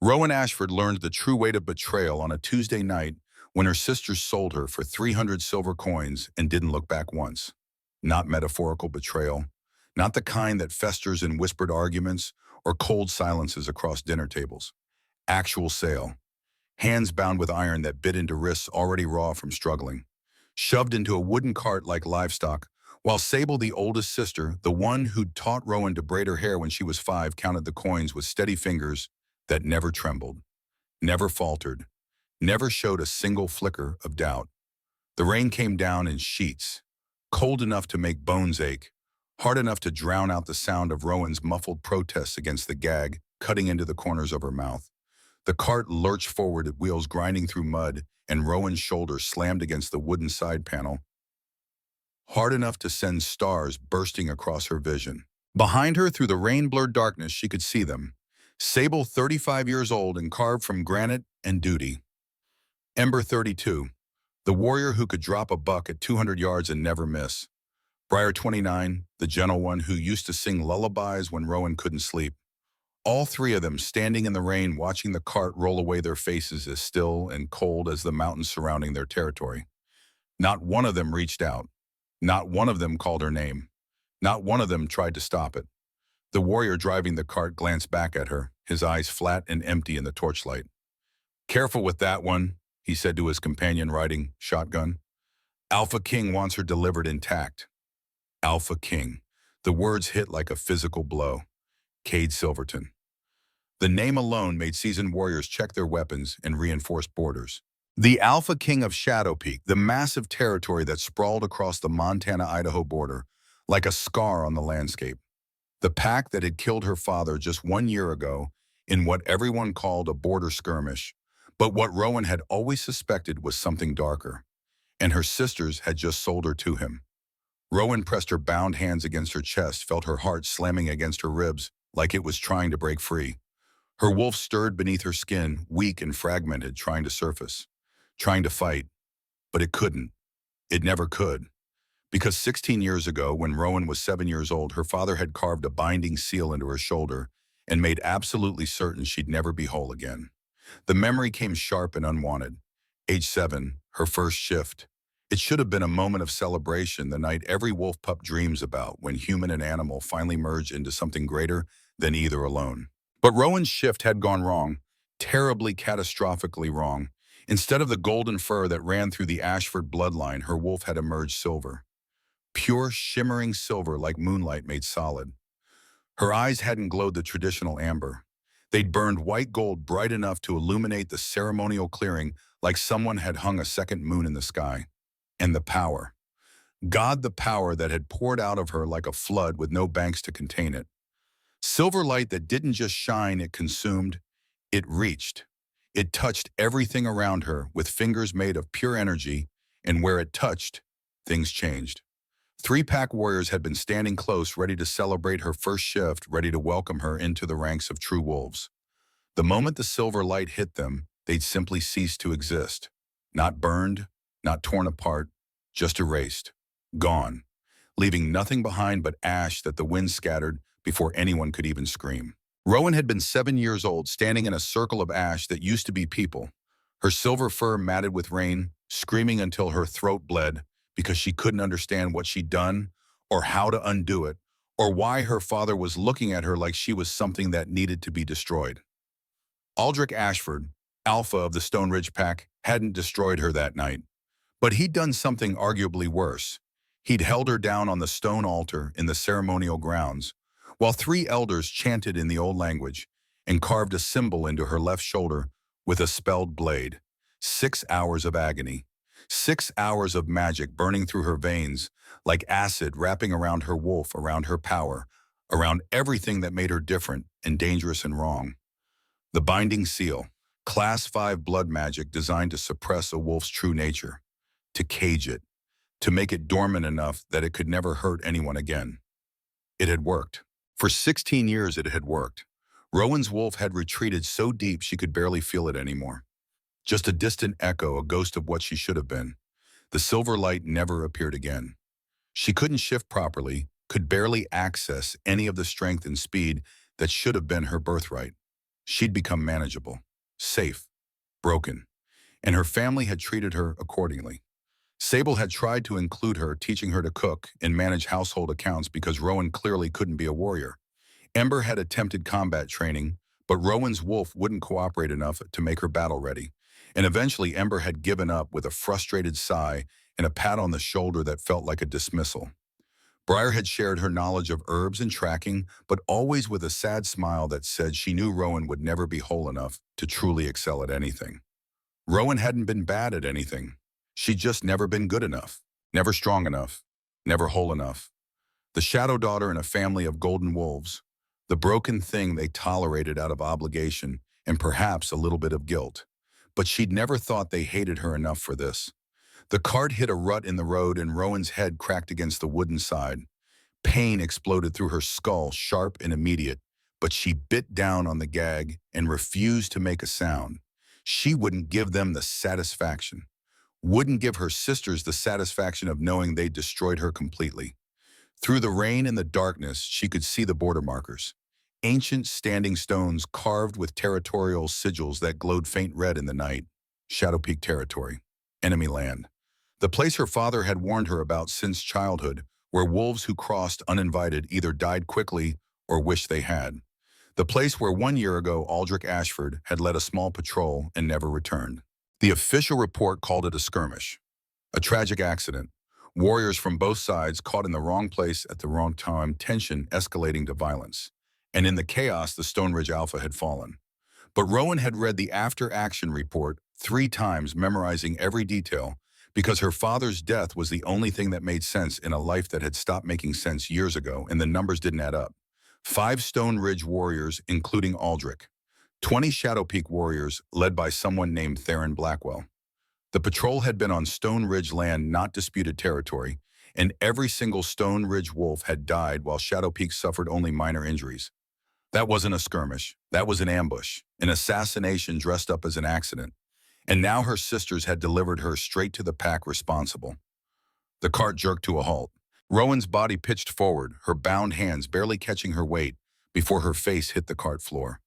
Rowan Ashford learned the true weight of betrayal on a Tuesday night when her sisters sold her for 300 silver coins and didn't look back once. Not metaphorical betrayal, not the kind that festers in whispered arguments or cold silences across dinner tables. Actual sale. Hands bound with iron that bit into wrists already raw from struggling. Shoved into a wooden cart like livestock, while Sable, the oldest sister, the one who'd taught Rowan to braid her hair when she was 5, counted the coins with steady fingers that never trembled, never faltered, never showed a single flicker of doubt. The rain came down in sheets, cold enough to make bones ache, hard enough to drown out the sound of Rowan's muffled protests against the gag cutting into the corners of her mouth. The cart lurched forward at wheels grinding through mud, and Rowan's shoulder slammed against the wooden side panel, hard enough to send stars bursting across her vision. Behind her, through the rain-blurred darkness, she could see them. Sable, 35 years old and carved from granite and duty. Ember, 32, the warrior who could drop a buck at 200 yards and never miss. Briar, 29, the gentle one who used to sing lullabies when Rowan couldn't sleep. All three of them standing in the rain watching the cart roll away, their faces as still and cold as the mountains surrounding their territory. Not one of them reached out. Not one of them called her name. Not one of them tried to stop it. The warrior driving the cart glanced back at her, his eyes flat and empty in the torchlight. "Careful with that one," he said to his companion riding shotgun. "AlphaKing wants her delivered intact." AlphaKing. The words hit like a physical blow. Cade Silverton. The name alone made seasoned warriors check their weapons and reinforce borders. The AlphaKing of Shadow Peak, the massive territory that sprawled across the Montana-Idaho border, like a scar on the landscape. The pack that had killed her father just 1 year ago in what everyone called a border skirmish, but what Rowan had always suspected was something darker. And her sisters had just sold her to him. Rowan pressed her bound hands against her chest, felt her heart slamming against her ribs like it was trying to break free. Her wolf stirred beneath her skin, weak and fragmented, trying to surface, trying to fight. But it couldn't. It never could. Because 16 years ago, when Rowan was 7 years old, her father had carved a binding seal into her shoulder and made absolutely certain she'd never be whole again. The memory came sharp and unwanted. Age 7, her first shift. It should have been a moment of celebration, the night every wolf pup dreams about, when human and animal finally merge into something greater than either alone. But Rowan's shift had gone wrong, terribly, catastrophically wrong. Instead of the golden fur that ran through the Ashford bloodline, her wolf had emerged silver. Pure, shimmering silver like moonlight made solid. Her eyes hadn't glowed the traditional amber. They'd burned white gold bright enough to illuminate the ceremonial clearing like someone had hung a second moon in the sky. And the power. God, the power that had poured out of her like a flood with no banks to contain it. Silver light that didn't just shine, it consumed. It reached. It touched everything around her with fingers made of pure energy, and where it touched, things changed. 3 pack warriors had been standing close, ready to celebrate her first shift, ready to welcome her into the ranks of true wolves. The moment the silver light hit them, they'd simply cease to exist. Not burned, not torn apart, just erased. Gone. Leaving nothing behind but ash that the wind scattered before anyone could even scream. Rowan had been 7 years old, standing in a circle of ash that used to be people. Her silver fur matted with rain, screaming until her throat bled, because she couldn't understand what she'd done, or how to undo it, or why her father was looking at her like she was something that needed to be destroyed. Aldrich Ashford, Alpha of the Stone Ridge Pack, hadn't destroyed her that night. But he'd done something arguably worse. He'd held her down on the stone altar in the ceremonial grounds, while 3 elders chanted in the old language and carved a symbol into her left shoulder with a spelled blade. 6 hours of agony. 6 hours of magic burning through her veins, like acid wrapping around her wolf, around her power, around everything that made her different and dangerous and wrong. The binding seal, Class 5 blood magic designed to suppress a wolf's true nature, to cage it, to make it dormant enough that it could never hurt anyone again. It had worked. For 16 years it had worked. Rowan's wolf had retreated so deep she could barely feel it anymore. Just a distant echo, a ghost of what she should have been. The silver light never appeared again. She couldn't shift properly, could barely access any of the strength and speed that should have been her birthright. She'd become manageable, safe, broken, and her family had treated her accordingly. Sable had tried to include her, teaching her to cook and manage household accounts because Rowan clearly couldn't be a warrior. Ember had attempted combat training, but Rowan's wolf wouldn't cooperate enough to make her battle ready. And eventually Ember had given up with a frustrated sigh and a pat on the shoulder that felt like a dismissal. Briar had shared her knowledge of herbs and tracking, but always with a sad smile that said she knew Rowan would never be whole enough to truly excel at anything. Rowan hadn't been bad at anything. She'd just never been good enough, never strong enough, never whole enough. The shadow daughter in a family of golden wolves, the broken thing they tolerated out of obligation and perhaps a little bit of guilt. But she'd never thought they hated her enough for this. The cart hit a rut in the road and Rowan's head cracked against the wooden side. Pain exploded through her skull, sharp and immediate, but she bit down on the gag and refused to make a sound. She wouldn't give them the satisfaction, wouldn't give her sisters the satisfaction of knowing they'd destroyed her completely. Through the rain and the darkness, she could see the border markers. Ancient standing stones carved with territorial sigils that glowed faint red in the night. Shadow Peak territory. Enemy land. The place her father had warned her about since childhood, where wolves who crossed uninvited either died quickly or wished they had. The place where 1 year ago Aldrich Ashford had led a small patrol and never returned. The official report called it a skirmish. A tragic accident. Warriors from both sides caught in the wrong place at the wrong time, tension escalating to violence. And in the chaos, the Stone Ridge Alpha had fallen. But Rowan had read the after-action report 3 times, memorizing every detail, because her father's death was the only thing that made sense in a life that had stopped making sense years ago, and the numbers didn't add up. 5 Stone Ridge warriors, including Aldrich. 20 Shadow Peak warriors, led by someone named Theron Blackwell. The patrol had been on Stone Ridge land, not disputed territory, and every single Stone Ridge wolf had died while Shadow Peak suffered only minor injuries. That wasn't a skirmish. That was an ambush, an assassination dressed up as an accident. And now her sisters had delivered her straight to the pack responsible. The cart jerked to a halt. Rowan's body pitched forward, her bound hands barely catching her weight before her face hit the cart floor.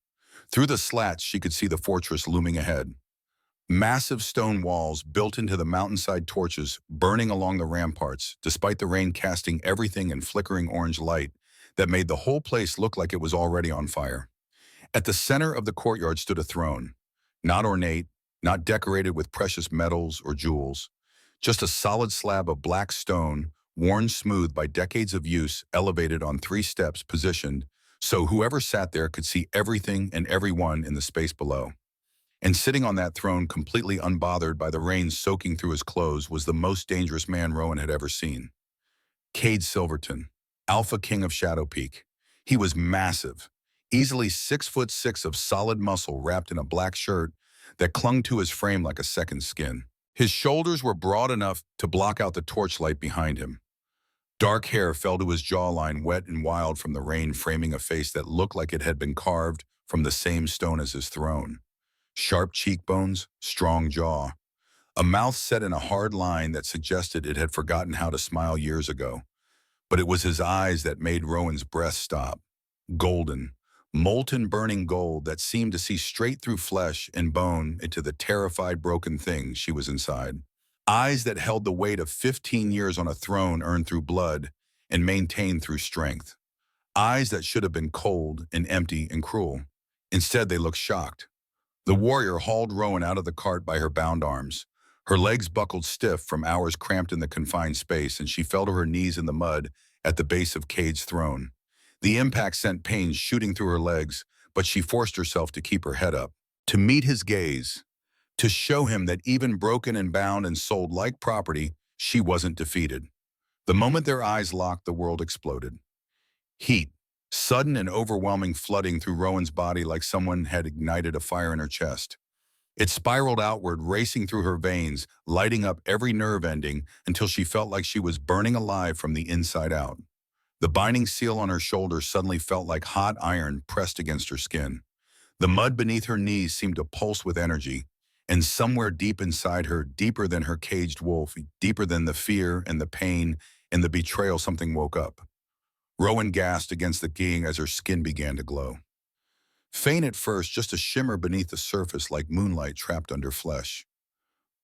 Through the slats, she could see the fortress looming ahead. Massive stone walls built into the mountainside, torches burning along the ramparts, despite the rain casting everything in flickering orange light that made the whole place look like it was already on fire. At the center of the courtyard stood a throne, not ornate, not decorated with precious metals or jewels, just a solid slab of black stone, worn smooth by decades of use, elevated on 3 steps positioned so whoever sat there could see everything and everyone in the space below. And sitting on that throne, completely unbothered by the rain soaking through his clothes, was the most dangerous man Rowan had ever seen. Cade Silverton, AlphaKing of Shadow Peak. He was massive, easily 6'6" of solid muscle wrapped in a black shirt that clung to his frame like a second skin. His shoulders were broad enough to block out the torchlight behind him. Dark hair fell to his jawline, wet and wild from the rain, framing a face that looked like it had been carved from the same stone as his throne. Sharp cheekbones, strong jaw, a mouth set in a hard line that suggested it had forgotten how to smile years ago. But it was his eyes that made Rowan's breath stop. Golden, molten burning gold that seemed to see straight through flesh and bone into the terrified broken thing she was inside. Eyes that held the weight of 15 years on a throne earned through blood and maintained through strength. Eyes that should have been cold and empty and cruel. Instead, they looked shocked. The warrior hauled Rowan out of the cart by her bound arms. Her legs buckled stiff from hours cramped in the confined space, and she fell to her knees in the mud at the base of Cade's throne. The impact sent pain shooting through her legs, but she forced herself to keep her head up, to meet his gaze, to show him that even broken and bound and sold like property, she wasn't defeated. The moment their eyes locked, the world exploded. Heat, sudden and overwhelming, flooding through Rowan's body like someone had ignited a fire in her chest. It spiraled outward, racing through her veins, lighting up every nerve ending until she felt like she was burning alive from the inside out. The binding seal on her shoulder suddenly felt like hot iron pressed against her skin. The mud beneath her knees seemed to pulse with energy, and somewhere deep inside her, deeper than her caged wolf, deeper than the fear and the pain and the betrayal, something woke up. Rowan gasped against the king as her skin began to glow. Faint at first, just a shimmer beneath the surface like moonlight trapped under flesh.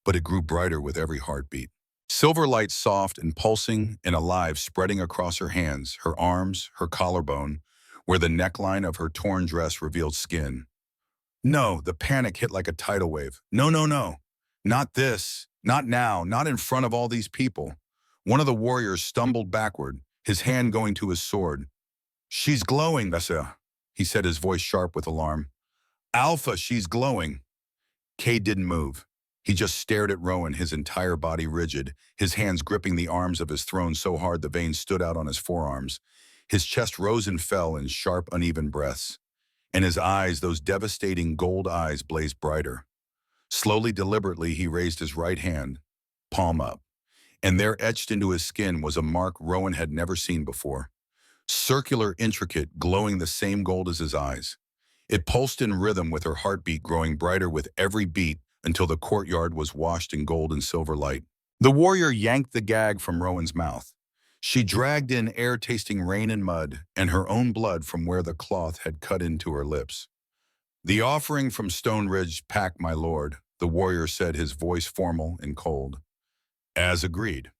But it grew brighter with every heartbeat. Silver light soft and pulsing and alive spreading across her hands, her arms, her collarbone, where the neckline of her torn dress revealed skin. No, the panic hit like a tidal wave. No, no, no. Not this. Not now. Not in front of all these people. One of the warriors stumbled backward, his hand going to his sword. She's glowing, Vessa, he said, his voice sharp with alarm. Alpha, she's glowing. Cade didn't move. He just stared at Rowan, his entire body rigid, his hands gripping the arms of his throne so hard the veins stood out on his forearms. His chest rose and fell in sharp, uneven breaths. And his eyes, those devastating gold eyes, blazed brighter. Slowly, deliberately, he raised his right hand, palm up. And there, etched into his skin, was a mark Rowan had never seen before. Circular, intricate, glowing the same gold as his eyes. It pulsed in rhythm with her heartbeat, growing brighter with every beat until the courtyard was washed in gold and silver light. The warrior yanked the gag from Rowan's mouth. She dragged in air-tasting rain and mud and her own blood from where the cloth had cut into her lips. The offering from Stone Ridge Pack, my lord, the warrior said, his voice formal and cold. As agreed.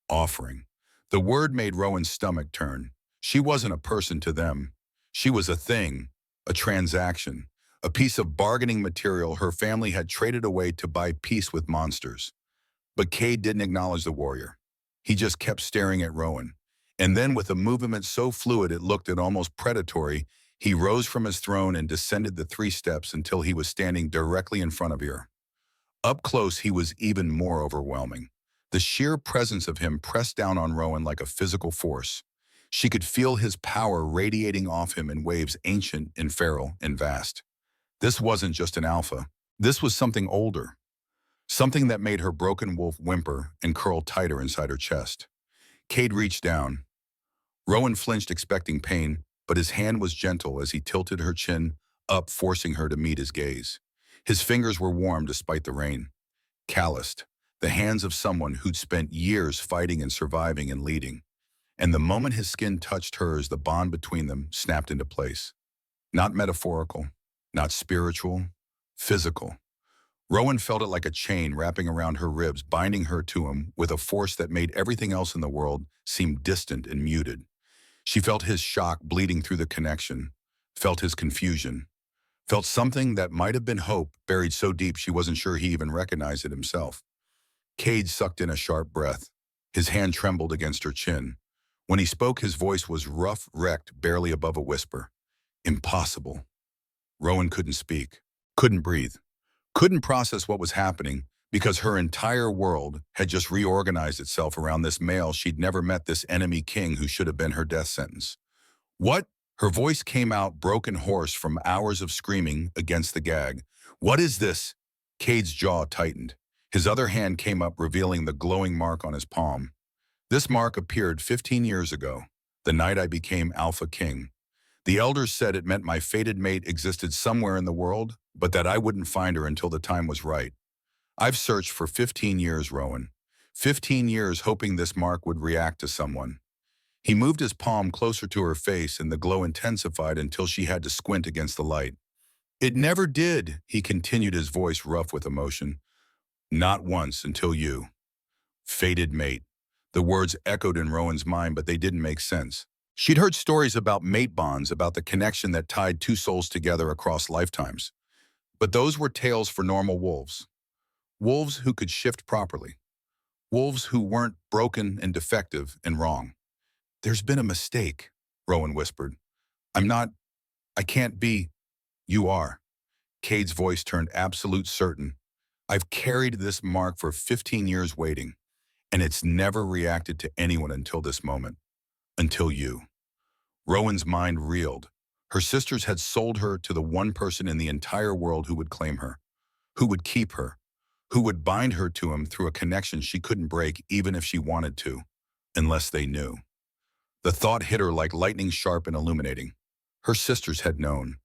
Offering. The word made Rowan's stomach turn. She wasn't a person to them. She was a thing, a transaction, a piece of bargaining material her family had traded away to buy peace with monsters. But Cade didn't acknowledge the warrior. He just kept staring at Rowan. And then, with a movement so fluid it looked almost predatory, he rose from his throne and descended the 3 steps until he was standing directly in front of her. Up close, he was even more overwhelming. The sheer presence of him pressed down on Rowan like a physical force. She could feel his power radiating off him in waves ancient and feral and vast. This wasn't just an alpha. This was something older. Something that made her broken wolf whimper and curl tighter inside her chest. Cade reached down. Rowan flinched, expecting pain, but his hand was gentle as he tilted her chin up, forcing her to meet his gaze. His fingers were warm despite the rain. Calloused, the hands of someone who'd spent years fighting and surviving and leading. And the moment his skin touched hers, the bond between them snapped into place. Not metaphorical, not spiritual, physical. Rowan felt it like a chain wrapping around her ribs, binding her to him with a force that made everything else in the world seem distant and muted. She felt his shock bleeding through the connection, felt his confusion, felt something that might have been hope buried so deep she wasn't sure he even recognized it himself. Cade sucked in a sharp breath. His hand trembled against her chin. When he spoke, his voice was rough, wrecked, barely above a whisper. Impossible. Rowan couldn't speak, couldn't breathe, couldn't process what was happening because her entire world had just reorganized itself around this male she'd never met, this enemy king who should have been her death sentence. What? Her voice came out broken, hoarse from hours of screaming against the gag. What is this? Cade's jaw tightened. His other hand came up, revealing the glowing mark on his palm. This mark appeared 15 years ago, the night I became AlphaKing. The elders said it meant my fated mate existed somewhere in the world, but that I wouldn't find her until the time was right. I've searched for 15 years, Rowan. 15 years hoping this mark would react to someone. He moved his palm closer to her face and the glow intensified until she had to squint against the light. It never did, he continued, his voice rough with emotion. Not once until you. Fated mate. The words echoed in Rowan's mind, but they didn't make sense. She'd heard stories about mate bonds, about the connection that tied 2 souls together across lifetimes. But those were tales for normal wolves. Wolves who could shift properly. Wolves who weren't broken and defective and wrong. There's been a mistake, Rowan whispered. I can't be. You are. Cade's voice turned absolute certain. I've carried this mark for 15 years waiting, and it's never reacted to anyone until this moment. Until you. Rowan's mind reeled. Her sisters had sold her to the one person in the entire world who would claim her, who would keep her, who would bind her to him through a connection she couldn't break even if she wanted to, unless they knew. The thought hit her like lightning, sharp and illuminating. Her sisters had known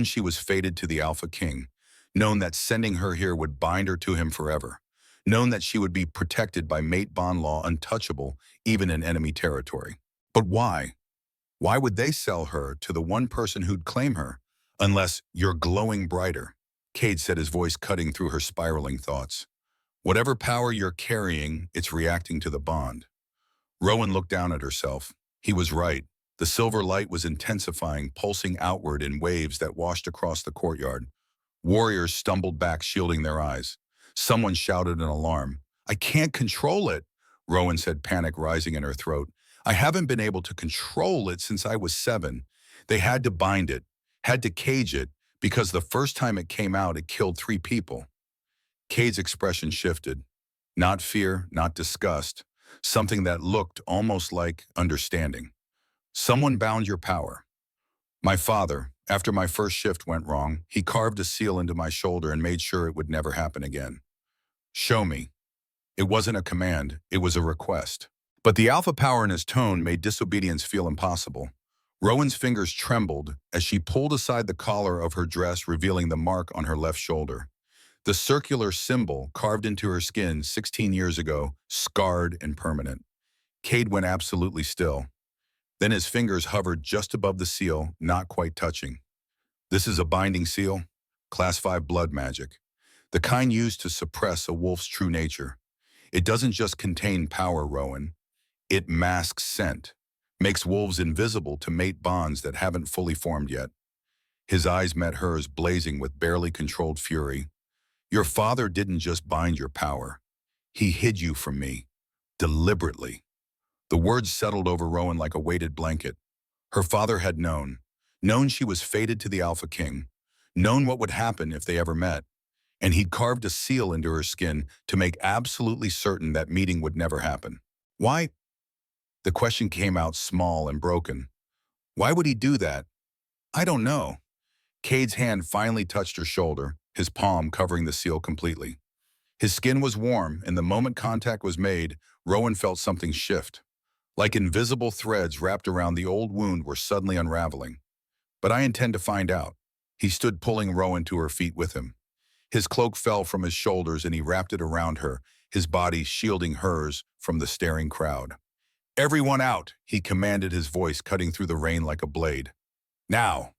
she was fated to the AlphaKing, known that sending her here would bind her to him forever, known that she would be protected by mate bond law, untouchable even in enemy territory. But why? Why would they sell her to the one person who'd claim her? Unless you're glowing brighter, Cade said, his voice cutting through her spiraling thoughts. Whatever power you're carrying, it's reacting to the bond. Rowan looked down at herself. He was right. The silver light was intensifying, pulsing outward in waves that washed across the courtyard. Warriors stumbled back, shielding their eyes. Someone shouted an alarm. "I can't control it," Rowan said, panic rising in her throat. "I haven't been able to control it since I was 7. They had to bind it, had to cage it, because the first time it came out, it killed 3 people. Cade's expression shifted. Not fear, not disgust. Something that looked almost like understanding. "Someone bound your power." "My father, after my first shift went wrong, he carved a seal into my shoulder and made sure it would never happen again." "Show me." It wasn't a command, it was a request. But the alpha power in his tone made disobedience feel impossible. Rowan's fingers trembled as she pulled aside the collar of her dress, revealing the mark on her left shoulder. The circular symbol carved into her skin 16 years ago, scarred and permanent. Cade went absolutely still. Then his fingers hovered just above the seal, not quite touching. "This is a binding seal, Class 5 blood magic. The kind used to suppress a wolf's true nature. It doesn't just contain power, Rowan. It masks scent, makes wolves invisible to mate bonds that haven't fully formed yet." His eyes met hers, blazing with barely controlled fury. "Your father didn't just bind your power. He hid you from me. Deliberately." The words settled over Rowan like a weighted blanket. Her father had known she was fated to the AlphaKing, known what would happen if they ever met, and he'd carved a seal into her skin to make absolutely certain that meeting would never happen. Why? The question came out small and broken. Why would he do that? "I don't know." Cade's hand finally touched her shoulder, his palm covering the seal completely. His skin was warm, and the moment contact was made, Rowan felt something shift. Like invisible threads wrapped around the old wound were suddenly unraveling. "But I intend to find out." He stood, pulling Rowan to her feet with him. His cloak fell from his shoulders and he wrapped it around her, his body shielding hers from the staring crowd. "Everyone out," he commanded, his voice cutting through the rain like a blade. "Now."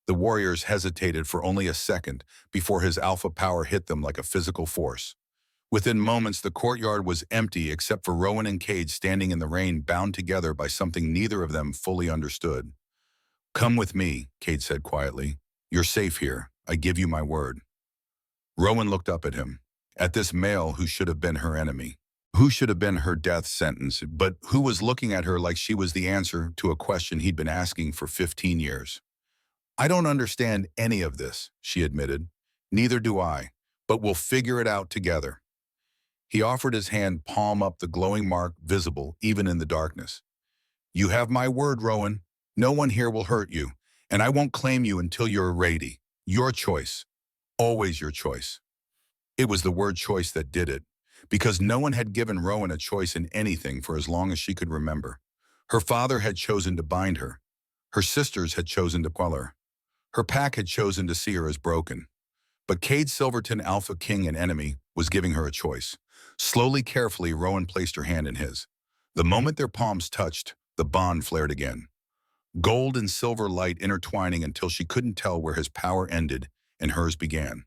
The warriors hesitated for only a second before his alpha power hit them like a physical force. Within moments, the courtyard was empty except for Rowan and Cade standing in the rain, bound together by something neither of them fully understood. "Come with me," Cade said quietly. "You're safe here. I give you my word." Rowan looked up at him, at this male who should have been her enemy, who should have been her death sentence, but who was looking at her like she was the answer to a question he'd been asking for 15 years. "I don't understand any of this," she admitted. "Neither do I, but we'll figure it out together." He offered his hand, palm up, the glowing mark visible even in the darkness. "You have my word, Rowan. No one here will hurt you, and I won't claim you until you're ready. Your choice. Always your choice." It was the word choice that did it, because no one had given Rowan a choice in anything for as long as she could remember. Her father had chosen to bind her. Her sisters had chosen to quell her. Her pack had chosen to see her as broken. But Cade Silverton, AlphaKing and enemy, was giving her a choice. Slowly, carefully, Rowan placed her hand in his. The moment their palms touched, the bond flared again. Gold and silver light intertwining until she couldn't tell where his power ended and hers began.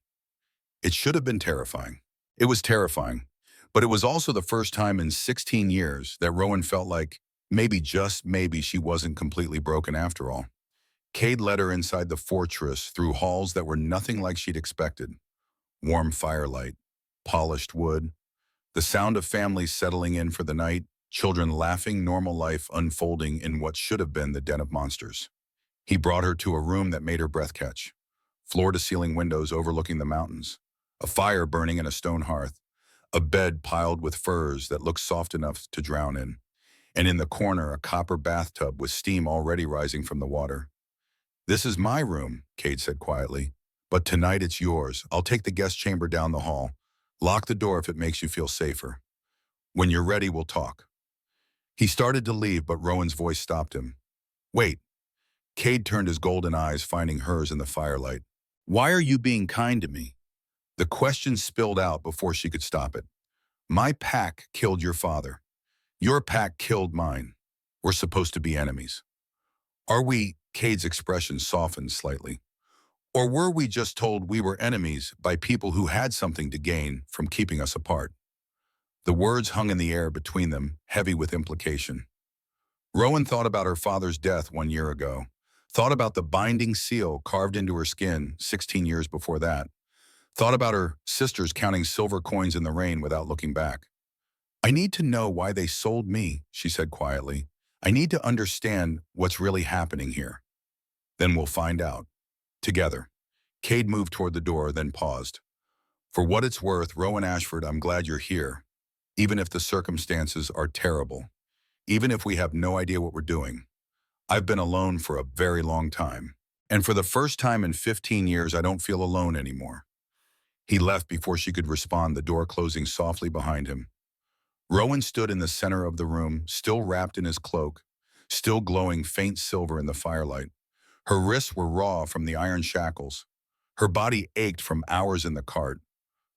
It should have been terrifying. It was terrifying. But it was also the first time in 16 years that Rowan felt like maybe, just maybe, she wasn't completely broken after all. Cade led her inside the fortress through halls that were nothing like she'd expected. Warm firelight, polished wood, the sound of families settling in for the night, children laughing, normal life unfolding in what should have been the den of monsters. He brought her to a room that made her breath catch. Floor-to-ceiling windows overlooking the mountains, a fire burning in a stone hearth, a bed piled with furs that looked soft enough to drown in, and in the corner a copper bathtub with steam already rising from the water. "This is my room," Cade said quietly, "but tonight it's yours. I'll take the guest chamber down the hall. Lock the door if it makes you feel safer. When you're ready, we'll talk." He started to leave, but Rowan's voice stopped him. "Wait." Cade turned, his golden eyes finding hers in the firelight. "Why are you being kind to me?" The question spilled out before she could stop it. "My pack killed your father. Your pack killed mine. We're supposed to be enemies." "Are we?" Cade's expression softened slightly. Or were we just told we were enemies by people who had something to gain from keeping us apart? The words hung in the air between them, heavy with implication. Rowan thought about her father's death 1 year ago, thought about the binding seal carved into her skin 16 years before that, thought about her sisters counting silver coins in the rain without looking back. I need to know why they sold me, she said quietly. I need to understand what's really happening here. Then we'll find out. Together. Cade moved toward the door, then paused. For what it's worth, Rowan Ashford, I'm glad you're here, even if the circumstances are terrible, even if we have no idea what we're doing. I've been alone for a very long time. And for the first time in 15 years, I don't feel alone anymore. He left before she could respond, the door closing softly behind him. Rowan stood in the center of the room, still wrapped in his cloak, still glowing faint silver in the firelight. Her wrists were raw from the iron shackles. Her body ached from hours in the cart.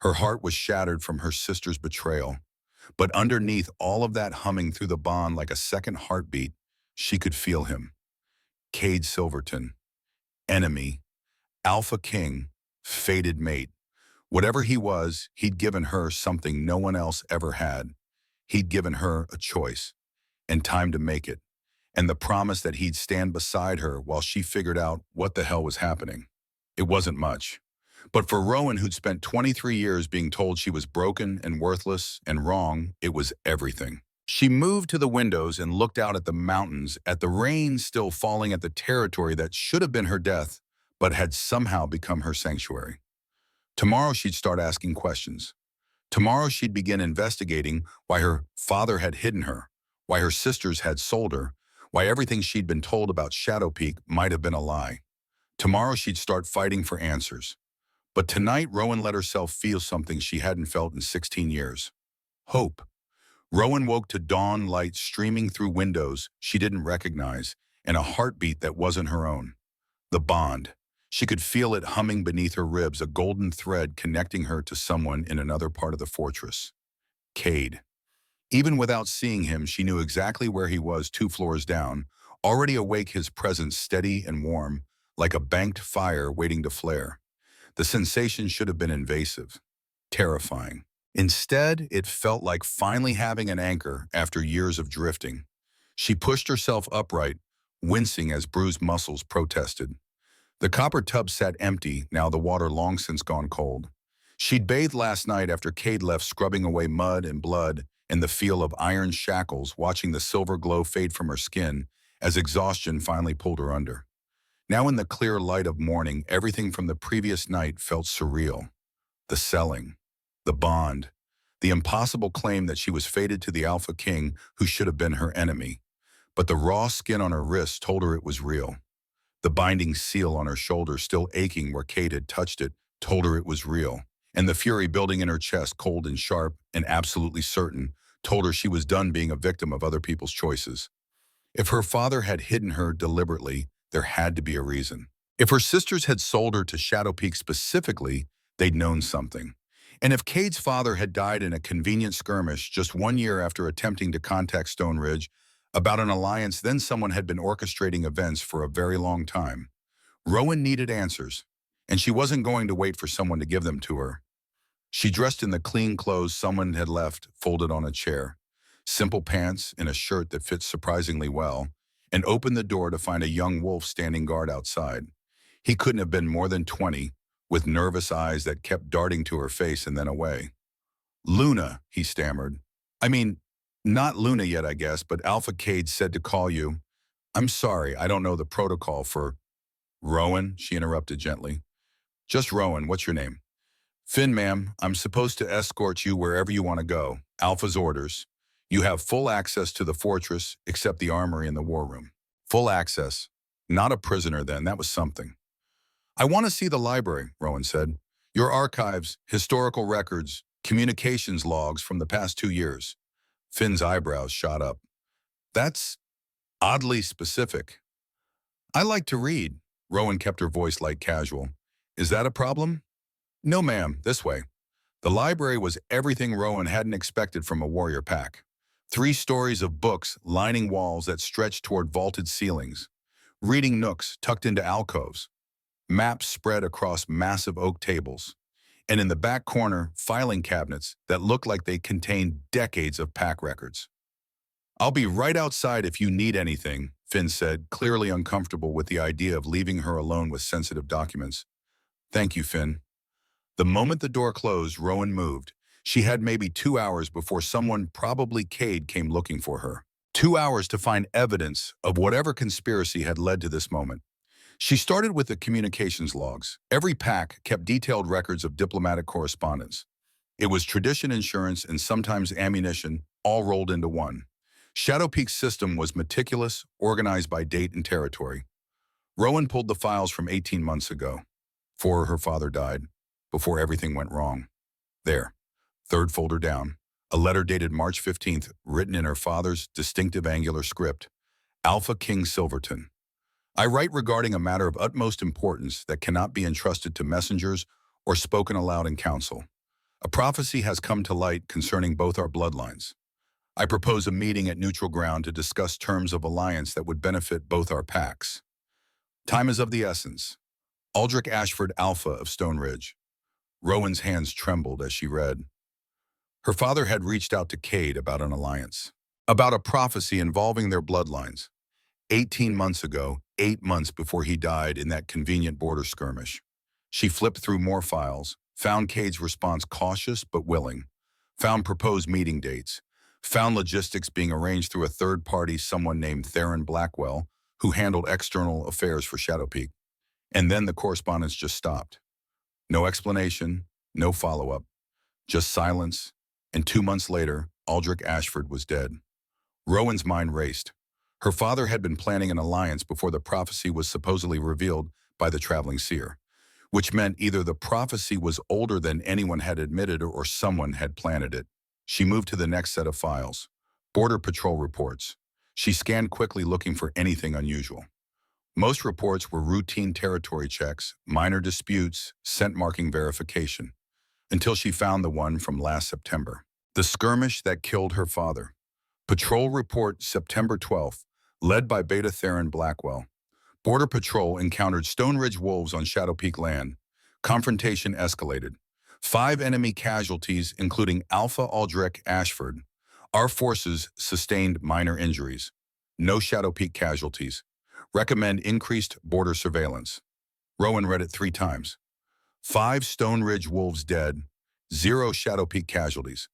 Her heart was shattered from her sister's betrayal. But underneath all of that, humming through the bond like a second heartbeat, she could feel him. Cade Silverton. Enemy. AlphaKing. Fated mate. Whatever he was, he'd given her something no one else ever had. He'd given her a choice, and time to make it, and the promise that he'd stand beside her while she figured out what the hell was happening. It wasn't much. But for Rowan, who'd spent 23 years being told she was broken and worthless and wrong, it was everything. She moved to the windows and looked out at the mountains, at the rain still falling, at the territory that should have been her death, but had somehow become her sanctuary. Tomorrow she'd start asking questions. Tomorrow she'd begin investigating why her father had hidden her, why her sisters had sold her, why everything she'd been told about Shadow Peak might have been a lie. Tomorrow she'd start fighting for answers. But tonight, Rowan let herself feel something she hadn't felt in 16 years. Hope. Rowan woke to dawn light streaming through windows she didn't recognize, and a heartbeat that wasn't her own. The bond. She could feel it humming beneath her ribs, a golden thread connecting her to someone in another part of the fortress. Cade. Even without seeing him, she knew exactly where he was 2 floors down, already awake, his presence steady and warm, like a banked fire waiting to flare. The sensation should have been invasive, terrifying. Instead, it felt like finally having an anchor after years of drifting. She pushed herself upright, wincing as bruised muscles protested. The copper tub sat empty, now the water long since gone cold. She'd bathed last night after Cade left, scrubbing away mud and blood and the feel of iron shackles, watching the silver glow fade from her skin as exhaustion finally pulled her under. Now in the clear light of morning, everything from the previous night felt surreal. The selling, the bond, the impossible claim that she was fated to the AlphaKing who should have been her enemy. But the raw skin on her wrist told her it was real. The binding seal on her shoulder, still aching where Cade had touched it, told her it was real. And the fury building in her chest, cold and sharp and absolutely certain, told her she was done being a victim of other people's choices. If her father had hidden her deliberately, there had to be a reason. If her sisters had sold her to Shadow Peak specifically, they'd known something. And if Cade's father had died in a convenient skirmish just 1 year after attempting to contact Stone Ridge about an alliance, then someone had been orchestrating events for a very long time. Rowan needed answers, and she wasn't going to wait for someone to give them to her. She dressed in the clean clothes someone had left folded on a chair, simple pants and a shirt that fit surprisingly well, and opened the door to find a young wolf standing guard outside. He couldn't have been more than 20, with nervous eyes that kept darting to her face and then away. "Luna," he stammered. "I mean, not Luna yet, I guess, but Alpha Cade said to call you. I'm sorry, I don't know the protocol for—" "Rowan," she interrupted gently. "Just Rowan, what's your name?" "Finn, ma'am, I'm supposed to escort you wherever you want to go. Alpha's orders. You have full access to the fortress, except the armory and the war room." Full access. Not a prisoner then, that was something. "I want to see the library," Rowan said. "Your archives, historical records, communications logs from the past 2 years. Finn's eyebrows shot up. "That's oddly specific." "I like to read." Rowan kept her voice light, casual. "Is that a problem?" "No, ma'am, this way." The library was everything Rowan hadn't expected from a warrior pack. 3 stories of books lining walls that stretched toward vaulted ceilings. Reading nooks tucked into alcoves. maps spread across massive oak tables, and in the back corner, filing cabinets that looked like they contained decades of pack records. "I'll be right outside if you need anything," Finn said, clearly uncomfortable with the idea of leaving her alone with sensitive documents. "Thank you, Finn." The moment the door closed, Rowan moved. She had maybe 2 hours before someone, probably Cade, came looking for her. 2 hours to find evidence of whatever conspiracy had led to this moment. She started with the communications logs. Every pack kept detailed records of diplomatic correspondence. It was tradition, insurance, and sometimes ammunition, all rolled into one. Shadow Peak's system was meticulous, organized by date and territory. Rowan pulled the files from 18 months ago, before her father died, before everything went wrong. There, third folder down, a letter dated March 15th, written in her father's distinctive angular script. AlphaKing Silverton. "I write regarding a matter of utmost importance that cannot be entrusted to messengers or spoken aloud in council. A prophecy has come to light concerning both our bloodlines. I propose a meeting at neutral ground to discuss terms of alliance that would benefit both our packs. Time is of the essence. Aldrich Ashford Alpha of Stone Ridge." Rowan's hands trembled as she read. Her father had reached out to Cade about an alliance, about a prophecy involving their bloodlines. 18 months ago, 8 months before he died in that convenient border skirmish. She flipped through more files, found Cade's response cautious but willing, found proposed meeting dates, found logistics being arranged through a third party, someone named Theron Blackwell, who handled external affairs for Shadow Peak. And then the correspondence just stopped. No explanation, no follow-up, just silence, and 2 months later, Aldrich Ashford was dead. Rowan's mind raced. Her father had been planning an alliance before the prophecy was supposedly revealed by the traveling seer, which meant either the prophecy was older than anyone had admitted or someone had planted it. She moved to the next set of files. Border Patrol reports. She scanned quickly, looking for anything unusual. Most reports were routine territory checks, minor disputes, scent marking verification, until she found the one from last September. The skirmish that killed her father. Patrol report September 12th, led by Beta Theron Blackwell. Border Patrol encountered Stone Ridge wolves on Shadow Peak land. Confrontation escalated. 5 enemy casualties, including Alpha Aldrich Ashford. Our forces sustained minor injuries. No Shadow Peak casualties. Recommend increased border surveillance. Rowan read it 3 times. 5 Stone Ridge wolves dead, 0 Shadow Peak casualties.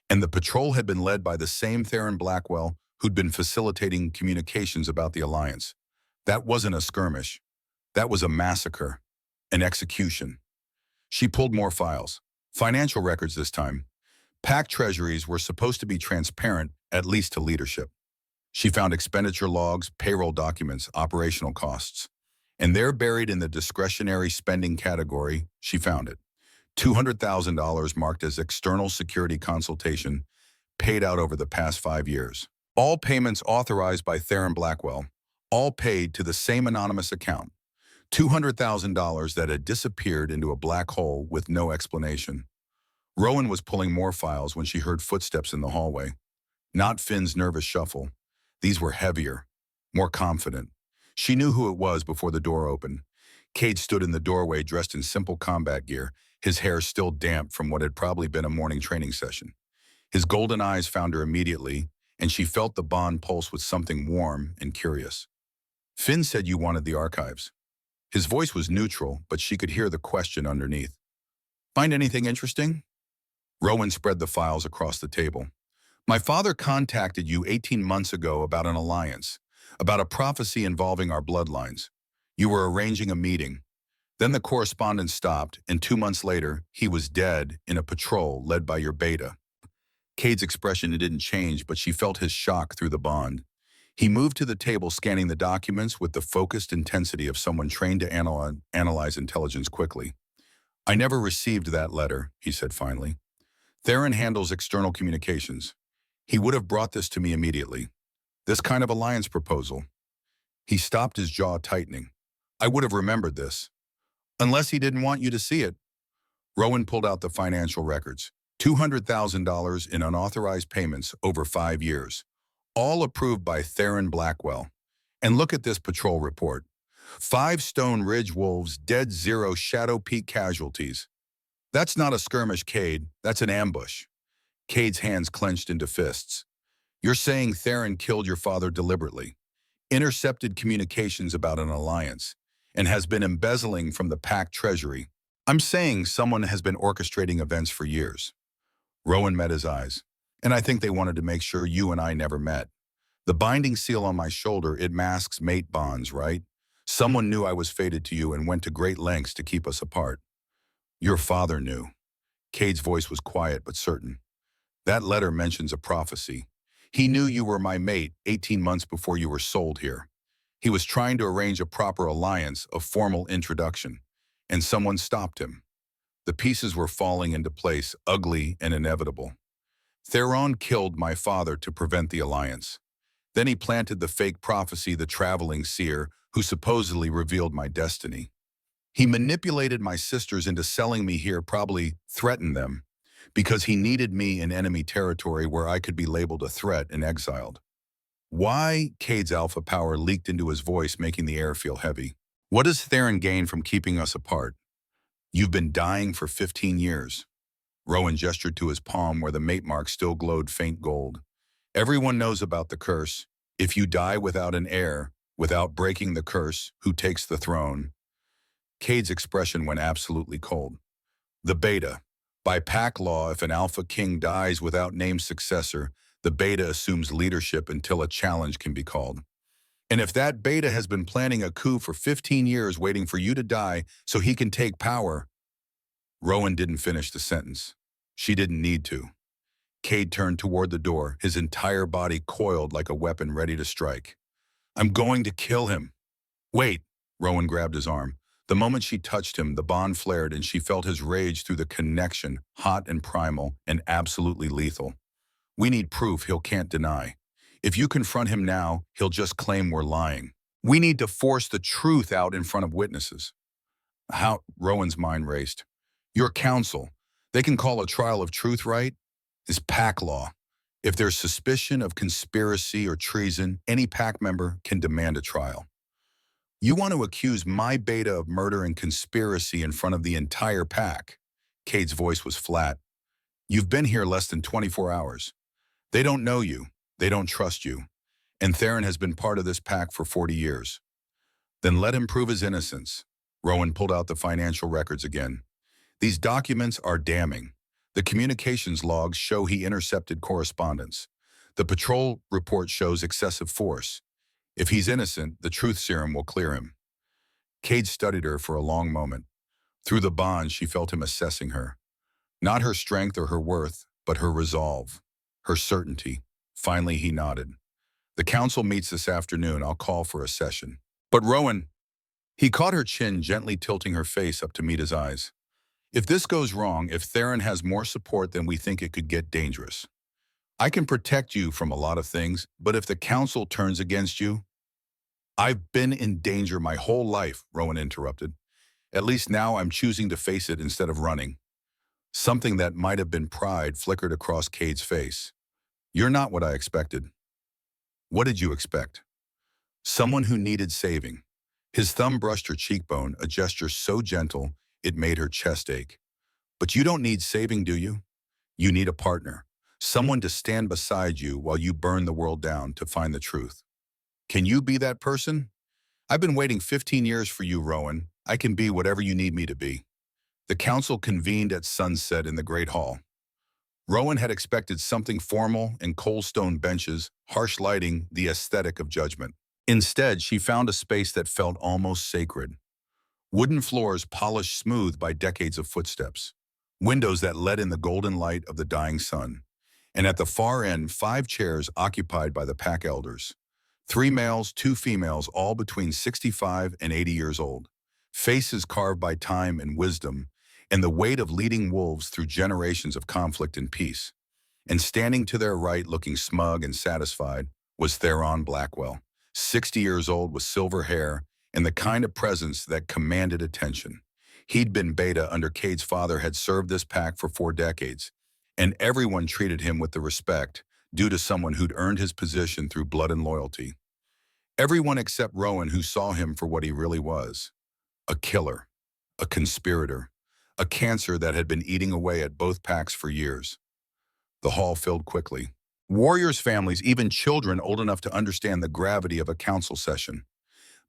And the patrol had been led by the same Theron Blackwell who'd been facilitating communications about the alliance. That wasn't a skirmish. That was a massacre, an execution. She pulled more files. Financial records this time. Pack treasuries were supposed to be transparent, at least to leadership. She found expenditure logs, payroll documents, operational costs. And there, buried in the discretionary spending category, she found it. $200,000 marked as external security consultation, paid out over the past 5 years. All payments authorized by Theron Blackwell, all paid to the same anonymous account. $200,000 that had disappeared into a black hole with no explanation. Rowan was pulling more files when she heard footsteps in the hallway. Not Finn's nervous shuffle. These were heavier, more confident. She knew who it was before the door opened. Cade stood in the doorway dressed in simple combat gear, his hair still damp from what had probably been a morning training session. His golden eyes found her immediately, and she felt the bond pulse with something warm and curious. "Finn said you wanted the archives." His voice was neutral, but she could hear the question underneath. "Find anything interesting?" Rowan spread the files across the table. "My father contacted you 18 months ago about an alliance, about a prophecy involving our bloodlines. You were arranging a meeting. Then the correspondence stopped, and 2 months later, he was dead in a patrol led by your beta." Cade's expression didn't change, but she felt his shock through the bond. He moved to the table, scanning the documents with the focused intensity of someone trained to analyze intelligence quickly. "I never received that letter," he said finally. "Theron handles external communications. He would have brought this to me immediately. This kind of alliance proposal." He stopped, his jaw tightening. "I would have remembered this. Unless he didn't want you to see it." Rowan pulled out the financial records. $200,000 in unauthorized payments over 5 years. All approved by Theron Blackwell. "And look at this patrol report. 5 Stone Ridge wolves, dead 0 Shadow Peak casualties. That's not a skirmish, Cade. That's an ambush. Cade's hands clenched into fists. You're saying Theron killed your father deliberately, intercepted communications about an alliance, and has been embezzling from the pack treasury. I'm saying someone has been orchestrating events for years. Rowan met his eyes, and I think they wanted to make sure you and I never met. The binding seal on my shoulder, it masks mate bonds, right? Someone knew I was fated to you and went to great lengths to keep us apart. Your father knew. Cade's voice was quiet but certain. That letter mentions a prophecy. He knew you were my mate 18 months before you were sold here. He was trying to arrange a proper alliance, a formal introduction, and someone stopped him. The pieces were falling into place, ugly and inevitable. Theron killed my father to prevent the alliance. Then he planted the fake prophecy, the traveling seer, who supposedly revealed my destiny. He manipulated my sisters into selling me here, probably threatened them, because he needed me in enemy territory where I could be labeled a threat and exiled. Why? Cade's alpha power leaked into his voice, making the air feel heavy. What does Theron gain from keeping us apart? You've been dying for 15 years. Rowan gestured to his palm where the mate mark still glowed faint gold. Everyone knows about the curse. If you die without an heir, without breaking the curse, who takes the throne? Cade's expression went absolutely cold. The beta. By pack law, if an AlphaKing dies without named successor, the beta assumes leadership until a challenge can be called. And if that beta has been planning a coup for 15 years waiting for you to die so he can take power. Rowan didn't finish the sentence. She didn't need to. Cade turned toward the door, his entire body coiled like a weapon ready to strike. I'm going to kill him. Wait, Rowan grabbed his arm. The moment she touched him, the bond flared and she felt his rage through the connection, hot and primal and absolutely lethal. We need proof he'll can't deny. If you confront him now, he'll just claim we're lying. We need to force the truth out in front of witnesses. How? Rowan's mind raced. Your counsel. They can call a trial of truth, right? Is pack law. If there's suspicion of conspiracy or treason, any pack member can demand a trial. You want to accuse my beta of murder and conspiracy in front of the entire pack? Cade's voice was flat. You've been here less than 24 hours. They don't know you. They don't trust you. And Theron has been part of this pack for 40 years. Then let him prove his innocence. Rowan pulled out the financial records again. These documents are damning. The communications logs show he intercepted correspondence. The patrol report shows excessive force. If he's innocent, the truth serum will clear him. Cade studied her for a long moment. Through the bond, she felt him assessing her. Not her strength or her worth, but her resolve, her certainty. Finally, he nodded. The council meets this afternoon. I'll call for a session. But Rowan, he caught her chin, gently tilting her face up to meet his eyes. If this goes wrong, if Theron has more support than we think, it could get dangerous. I can protect you from a lot of things, but if the council turns against you... I've been in danger my whole life, Rowan interrupted. At least now I'm choosing to face it instead of running. Something that might have been pride flickered across Cade's face. You're not what I expected. What did you expect? Someone who needed saving. His thumb brushed her cheekbone, a gesture so gentle it made her chest ache. But you don't need saving, do you? You need a partner. Someone to stand beside you while you burn the world down to find the truth. Can you be that person? I've been waiting 15 years for you, Rowan. I can be whatever you need me to be. The council convened at sunset in the Great Hall. Rowan had expected something formal and cold stone benches, harsh lighting, the aesthetic of judgment. Instead, she found a space that felt almost sacred. Wooden floors polished smooth by decades of footsteps. Windows that let in the golden light of the dying sun. And at the far end, 5 chairs occupied by the pack elders. 3 males, 2 females, all between 65 and 80 years old. Faces carved by time and wisdom, and the weight of leading wolves through generations of conflict and peace. And standing to their right, looking smug and satisfied, was Theron Blackwell, 60 years old with silver hair and the kind of presence that commanded attention. He'd been beta under Cade's father, had served this pack for 4 decades, and everyone treated him with the respect due to someone who'd earned his position through blood and loyalty. Everyone except Rowan, who saw him for what he really was: a killer, a conspirator, a cancer that had been eating away at both packs for years. The hall filled quickly. Warriors' families, even children old enough to understand the gravity of a council session.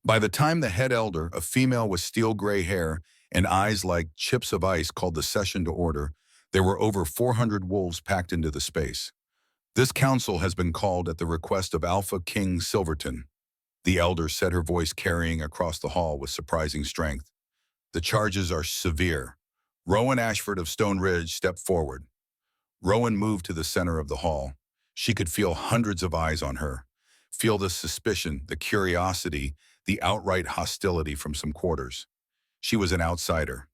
By the time the head elder, a female with steel gray hair and eyes like chips of ice, called the session to order, there were over 400 wolves packed into the space. This council has been called at the request of AlphaKing Silverton. The elder said, her voice carrying across the hall with surprising strength. The charges are severe. Rowan Ashford of Stone Ridge stepped forward. Rowan moved to the center of the hall. She could feel hundreds of eyes on her, feel the suspicion, the curiosity, the outright hostility from some quarters. She was an outsider,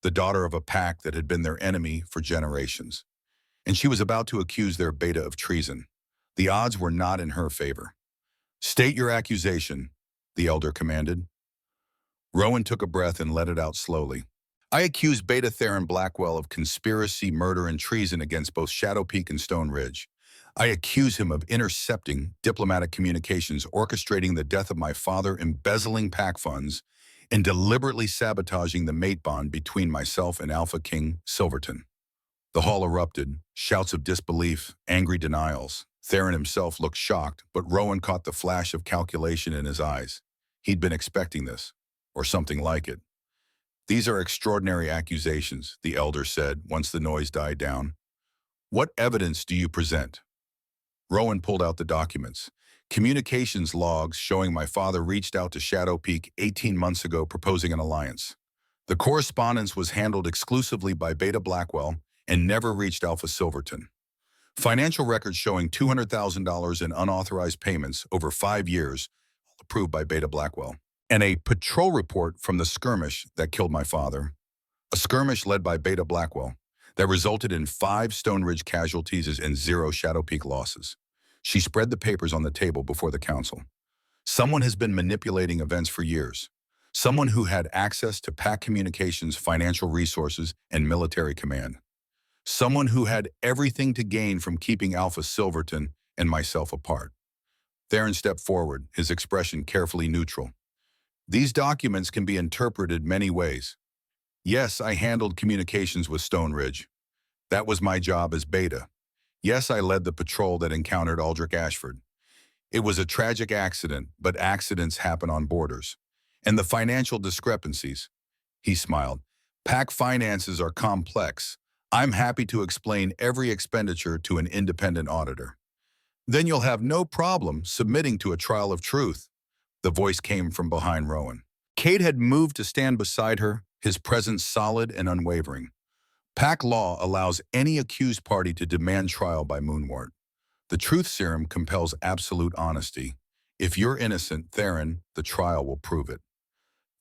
the daughter of a pack that had been their enemy for generations. And she was about to accuse their beta of treason. The odds were not in her favor. "State your accusation," the elder commanded. Rowan took a breath and let it out slowly. "I accuse Beta Theron Blackwell of conspiracy, murder, and treason against both Shadow Peak and Stone Ridge. I accuse him of intercepting diplomatic communications, orchestrating the death of my father, embezzling PAC funds, and deliberately sabotaging the mate bond between myself and AlphaKing Silverton." The hall erupted, shouts of disbelief, angry denials. Theron himself looked shocked, but Rowan caught the flash of calculation in his eyes. He'd been expecting this, or something like it. "These are extraordinary accusations," the elder said once the noise died down. "What evidence do you present?" Rowan pulled out the documents. "Communications logs showing my father reached out to Shadow Peak 18 months ago proposing an alliance. The correspondence was handled exclusively by Beta Blackwell and never reached Alpha Silverton. Financial records showing $200,000 in unauthorized payments over 5 years, approved by Beta Blackwell. And a patrol report from the skirmish that killed my father, a skirmish led by Beta Blackwell that resulted in 5 Stone Ridge casualties and 0 Shadow Peak losses." She spread the papers on the table before the council. "Someone has been manipulating events for years. Someone who had access to PAC communications, financial resources, and military command. Someone who had everything to gain from keeping Alpha Silverton and myself apart." Theron stepped forward, his expression carefully neutral. "These documents can be interpreted many ways. Yes, I handled communications with Stone Ridge. That was my job as Beta. Yes, I led the patrol that encountered Aldrich Ashford. It was a tragic accident, but accidents happen on borders. And the financial discrepancies," he smiled. "PAC finances are complex. I'm happy to explain every expenditure to an independent auditor. Then you'll have no problem submitting to a trial of truth." The voice came from behind Rowan. Cade had moved to stand beside her, his presence solid and unwavering. "PAC law allows any accused party to demand trial by Moonwort. The truth serum compels absolute honesty. If you're innocent, Theron, the trial will prove it."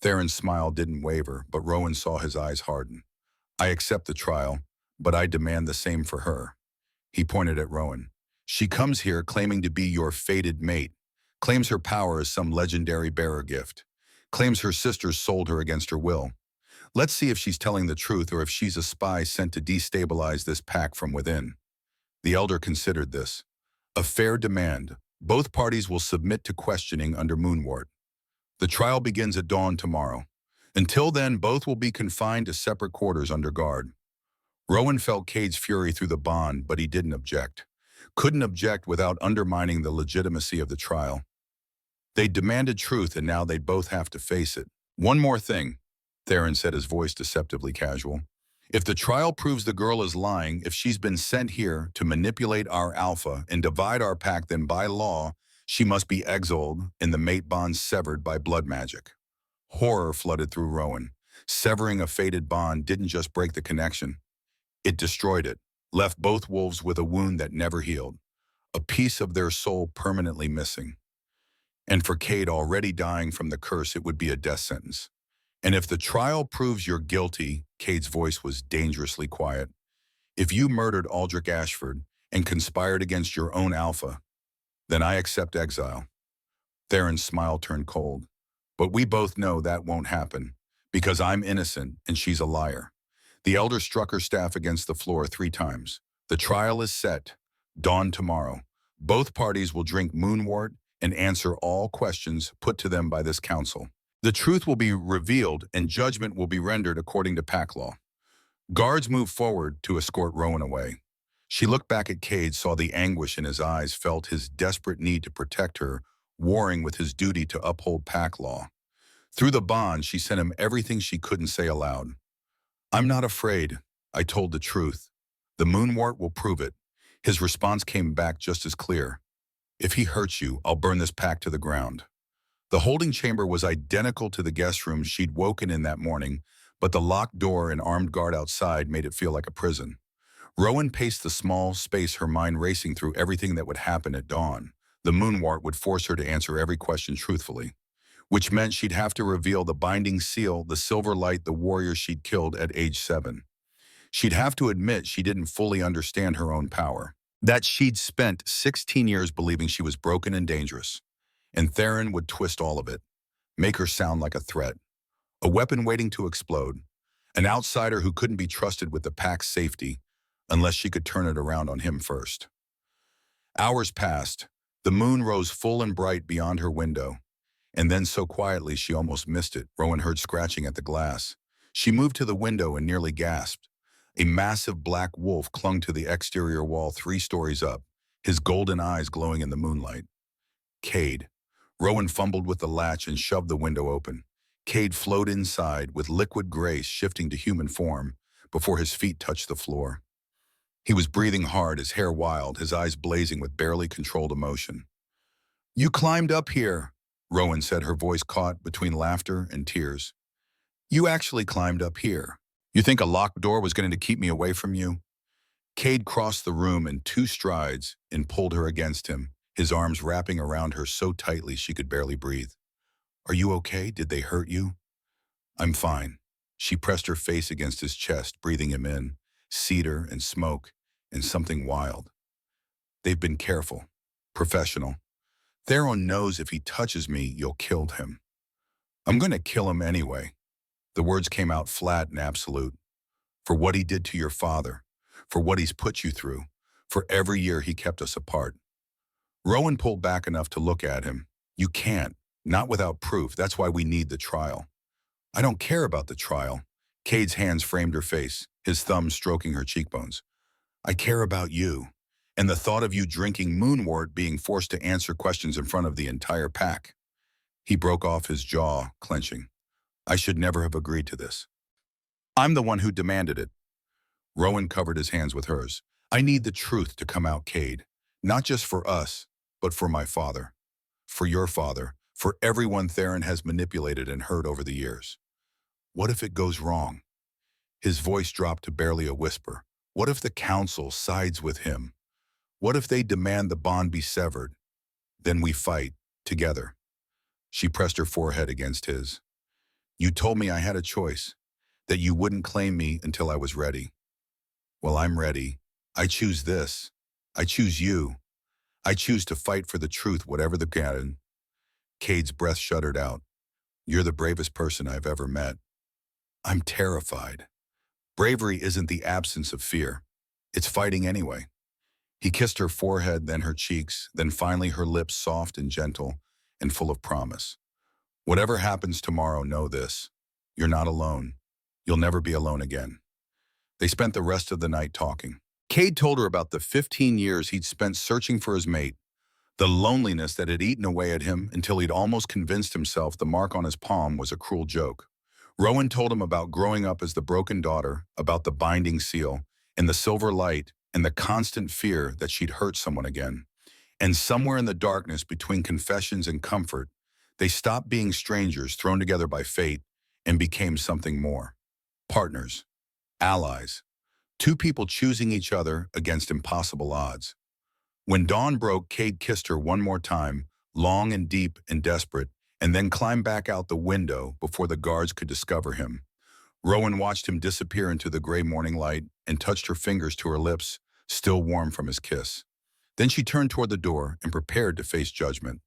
Theron's smile didn't waver, but Rowan saw his eyes harden. "I accept the trial, but I demand the same for her." He pointed at Rowan. "She comes here claiming to be your fated mate, claims her power as some legendary bearer gift, claims her sisters sold her against her will. Let's see if she's telling the truth or if she's a spy sent to destabilize this pack from within." The elder considered this. "A fair demand. Both parties will submit to questioning under Moonwort. The trial begins at dawn tomorrow. Until then, both will be confined to separate quarters under guard." Rowan felt Cade's fury through the bond, but he didn't object. Couldn't object without undermining the legitimacy of the trial. They demanded truth, and now they'd both have to face it. "One more thing," Theron said, his voice deceptively casual. "If the trial proves the girl is lying, if she's been sent here to manipulate our alpha and divide our pack, then by law, she must be exiled and the mate bond severed by blood magic." Horror flooded through Rowan. Severing a fated bond didn't just break the connection. It destroyed it, left both wolves with a wound that never healed, a piece of their soul permanently missing. And for Cade, already dying from the curse, it would be a death sentence. "And if the trial proves you're guilty," Cade's voice was dangerously quiet, "if you murdered Aldrich Ashford and conspired against your own alpha, then I accept exile." Theron's smile turned cold. "But we both know that won't happen, because I'm innocent and she's a liar." The elder struck her staff against the floor 3 times. "The trial is set. Dawn tomorrow. Both parties will drink Moonwort and answer all questions put to them by this council. The truth will be revealed and judgment will be rendered according to pack law. Guards moved forward to escort Rowan away. She looked back at Cade, saw the anguish in his eyes, felt his desperate need to protect her, warring with his duty to uphold pack law. Through the bond, she sent him everything she couldn't say aloud. "I'm not afraid. I told the truth. The moonwort will prove it." His response came back just as clear. "If he hurts you, I'll burn this pack to the ground." The holding chamber was identical to the guest room she'd woken in that morning, but the locked door and armed guard outside made it feel like a prison. Rowan paced the small space, her mind racing through everything that would happen at dawn. The moonwort would force her to answer every question truthfully, which meant she'd have to reveal the binding seal, the silver light, the warrior she'd killed at age 7. She'd have to admit she didn't fully understand her own power, that she'd spent 16 years believing she was broken and dangerous. And Theron would twist all of it, make her sound like a threat, a weapon waiting to explode, an outsider who couldn't be trusted with the pack's safety unless she could turn it around on him first. Hours passed. The moon rose full and bright beyond her window, and then so quietly she almost missed it. Rowan heard scratching at the glass. She moved to the window and nearly gasped. A massive black wolf clung to the exterior wall 3 stories up, his golden eyes glowing in the moonlight. Cade. Rowan fumbled with the latch and shoved the window open. Cade flowed inside with liquid grace, shifting to human form before his feet touched the floor. He was breathing hard, his hair wild, his eyes blazing with barely controlled emotion. "You climbed up here," Rowan said, her voice caught between laughter and tears. "You actually climbed up here. You think a locked door was going to keep me away from you?" Cade crossed the room in 2 strides and pulled her against him, his arms wrapping around her so tightly she could barely breathe. "Are you okay? Did they hurt you?" "I'm fine." She pressed her face against his chest, breathing him in, cedar and smoke and something wild. "They've been careful, professional. Theron knows if he touches me, you'll kill him." "I'm going to kill him anyway." The words came out flat and absolute. "For what he did to your father, for what he's put you through, for every year he kept us apart." Rowan pulled back enough to look at him. "You can't, not without proof. That's why we need the trial." "I don't care about the trial." Cade's hands framed her face, his thumbs stroking her cheekbones. "I care about you, and the thought of you drinking moonwort, being forced to answer questions in front of the entire pack." He broke off, his jaw clenching. "I should never have agreed to this. I'm the one who demanded it." Rowan covered his hands with hers. "I need the truth to come out, Cade. Not just for us, but for my father. For your father. For everyone Theron has manipulated and hurt over the years. What if it goes wrong?" His voice dropped to barely a whisper. "What if the council sides with him? What if they demand the bond be severed? Then we fight, together." She pressed her forehead against his. "You told me I had a choice, that you wouldn't claim me until I was ready. Well, I'm ready. I choose this. I choose you. I choose to fight for the truth, whatever the gain." Cade's breath shuddered out. "You're the bravest person I've ever met." "I'm terrified." "Bravery isn't the absence of fear. It's fighting anyway." He kissed her forehead, then her cheeks, then finally her lips, soft and gentle and full of promise. "Whatever happens tomorrow, know this. You're not alone. You'll never be alone again." They spent the rest of the night talking. Cade told her about the 15 years he'd spent searching for his mate, the loneliness that had eaten away at him until he'd almost convinced himself the mark on his palm was a cruel joke. Rowan told him about growing up as the broken daughter, about the binding seal, and the silver light, and the constant fear that she'd hurt someone again. And somewhere in the darkness between confessions and comfort, they stopped being strangers thrown together by fate and became something more. Partners. Allies. 2 people choosing each other against impossible odds. When dawn broke, Cade kissed her one more time, long and deep and desperate, and then climbed back out the window before the guards could discover him. Rowan watched him disappear into the gray morning light and touched her fingers to her lips, still warm from his kiss. Then she turned toward the door and prepared to face judgment.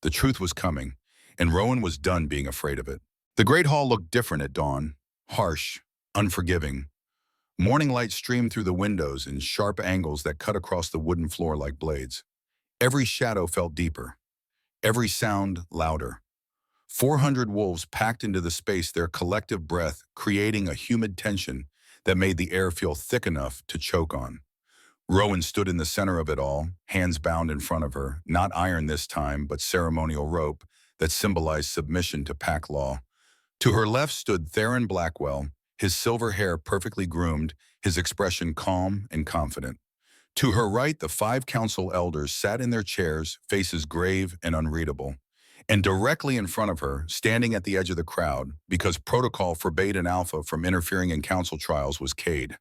The truth was coming, and Rowan was done being afraid of it. The great hall looked different at dawn, harsh, unforgiving. Morning light streamed through the windows in sharp angles that cut across the wooden floor like blades. Every shadow felt deeper. every sound louder. 400 wolves packed into the space, their collective breath creating a humid tension that made the air feel thick enough to choke on. Rowan stood in the center of it all, hands bound in front of her, not iron this time, but ceremonial rope that symbolized submission to pack law. To her left stood Theron Blackwell, his silver hair perfectly groomed, his expression calm and confident. To her right, the 5 council elders sat in their chairs, faces grave and unreadable. And directly in front of her, standing at the edge of the crowd, because protocol forbade an alpha from interfering in council trials, was Cade.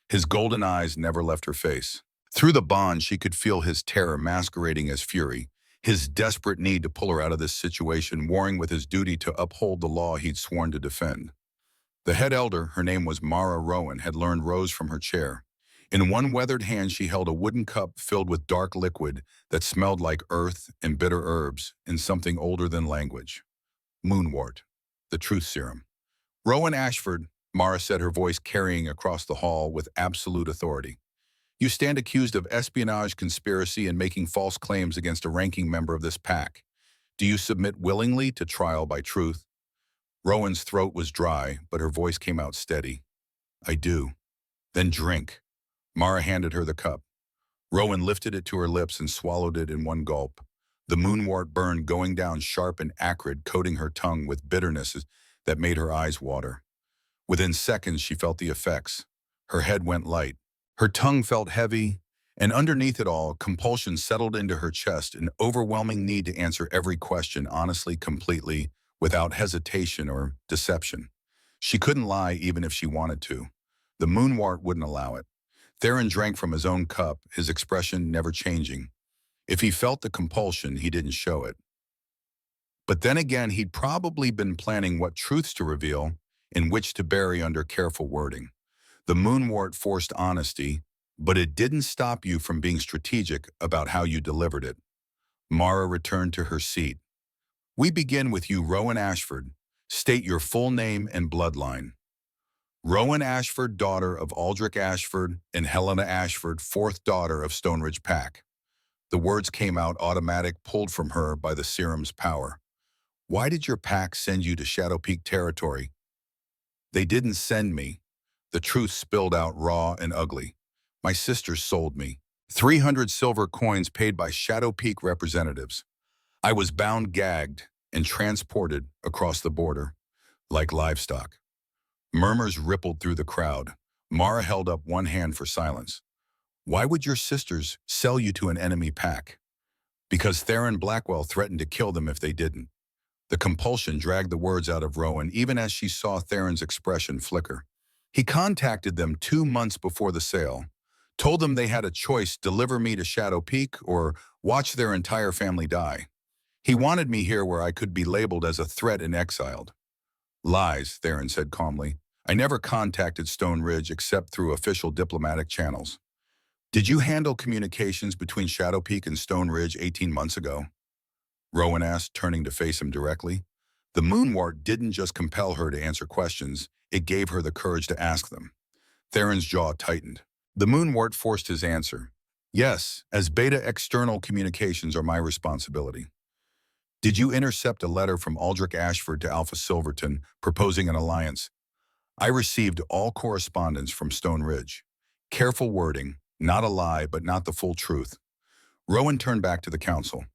His golden eyes never left her face. Through the bond, she could feel his terror masquerading as fury, his desperate need to pull her out of this situation, warring with his duty to uphold the law he'd sworn to defend. The head elder, her name was Mara Rowan, had learned rose from her chair. In one weathered hand, she held a wooden cup filled with dark liquid that smelled like earth and bitter herbs and something older than language. Moonwort, the truth serum. Rowan Ashford, Mara said, her voice carrying across the hall with absolute authority. You stand accused of espionage, conspiracy, and making false claims against a ranking member of this pack. Do you submit willingly to trial by truth? Rowan's throat was dry, but her voice came out steady. I do. Then drink. Mara handed her the cup. Rowan lifted it to her lips and swallowed it in one gulp. The moonwort burn going down sharp and acrid, coating her tongue with bitterness that made her eyes water. Within seconds, she felt the effects. Her head went light. Her tongue felt heavy, and underneath it all, compulsion settled into her chest, an overwhelming need to answer every question honestly, completely, without hesitation or deception. She couldn't lie even if she wanted to. The moonwort wouldn't allow it. Theron drank from his own cup, his expression never changing. If he felt the compulsion, he didn't show it. But then again, he'd probably been planning what truths to reveal and which to bury under careful wording. The moonwort forced honesty, but it didn't stop you from being strategic about how you delivered it. Mara returned to her seat. We begin with you, Rowan Ashford. State your full name and bloodline. Rowan Ashford, daughter of Aldrich Ashford and Helena Ashford, 4th daughter of Stoneridge Pack. The words came out automatic, pulled from her by the serum's power. Why did your pack send you to Shadow Peak territory? They didn't send me. The truth spilled out raw and ugly. My sisters sold me. 300 silver coins paid by Shadow Peak representatives. I was bound, gagged, and transported across the border, like livestock. Murmurs rippled through the crowd. Mara held up one hand for silence. Why would your sisters sell you to an enemy pack? Because Theron Blackwell threatened to kill them if they didn't. The compulsion dragged the words out of Rowan even as she saw Theron's expression flicker. He contacted them 2 months before the sale, told them they had a choice: deliver me to Shadow Peak or watch their entire family die. He wanted me here where I could be labeled as a threat and exiled. Lies, Theron said calmly. I never contacted Stone Ridge except through official diplomatic channels. Did you handle communications between Shadow Peak and Stone Ridge 18 months ago? Rowan asked, turning to face him directly. The moonwort didn't just compel her to answer questions, it gave her the courage to ask them. Theron's jaw tightened. The moonwort forced his answer. Yes, as beta external communications are my responsibility. Did you intercept a letter from Aldrich Ashford to Alpha Silverton proposing an alliance? I received all correspondence from Stone Ridge. Careful wording, not a lie, but not the full truth. Rowan turned back to the council.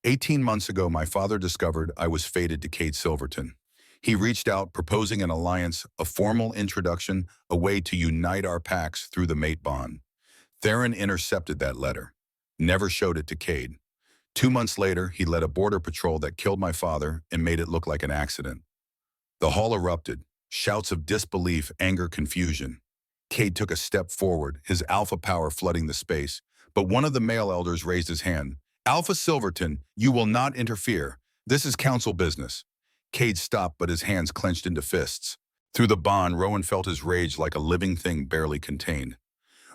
18 months ago, my father discovered I was fated to Cade Silverton. He reached out, proposing an alliance, a formal introduction, a way to unite our packs through the mate bond. Theron intercepted that letter, never showed it to Cade. 2 months later, he led a border patrol that killed my father and made it look like an accident. The hall erupted, shouts of disbelief, anger, confusion. Cade took a step forward, his alpha power flooding the space, but one of the male elders raised his hand. Alpha Silverton, you will not interfere. This is council business. Cade stopped, but his hands clenched into fists. Through the bond, Rowan felt his rage like a living thing barely contained.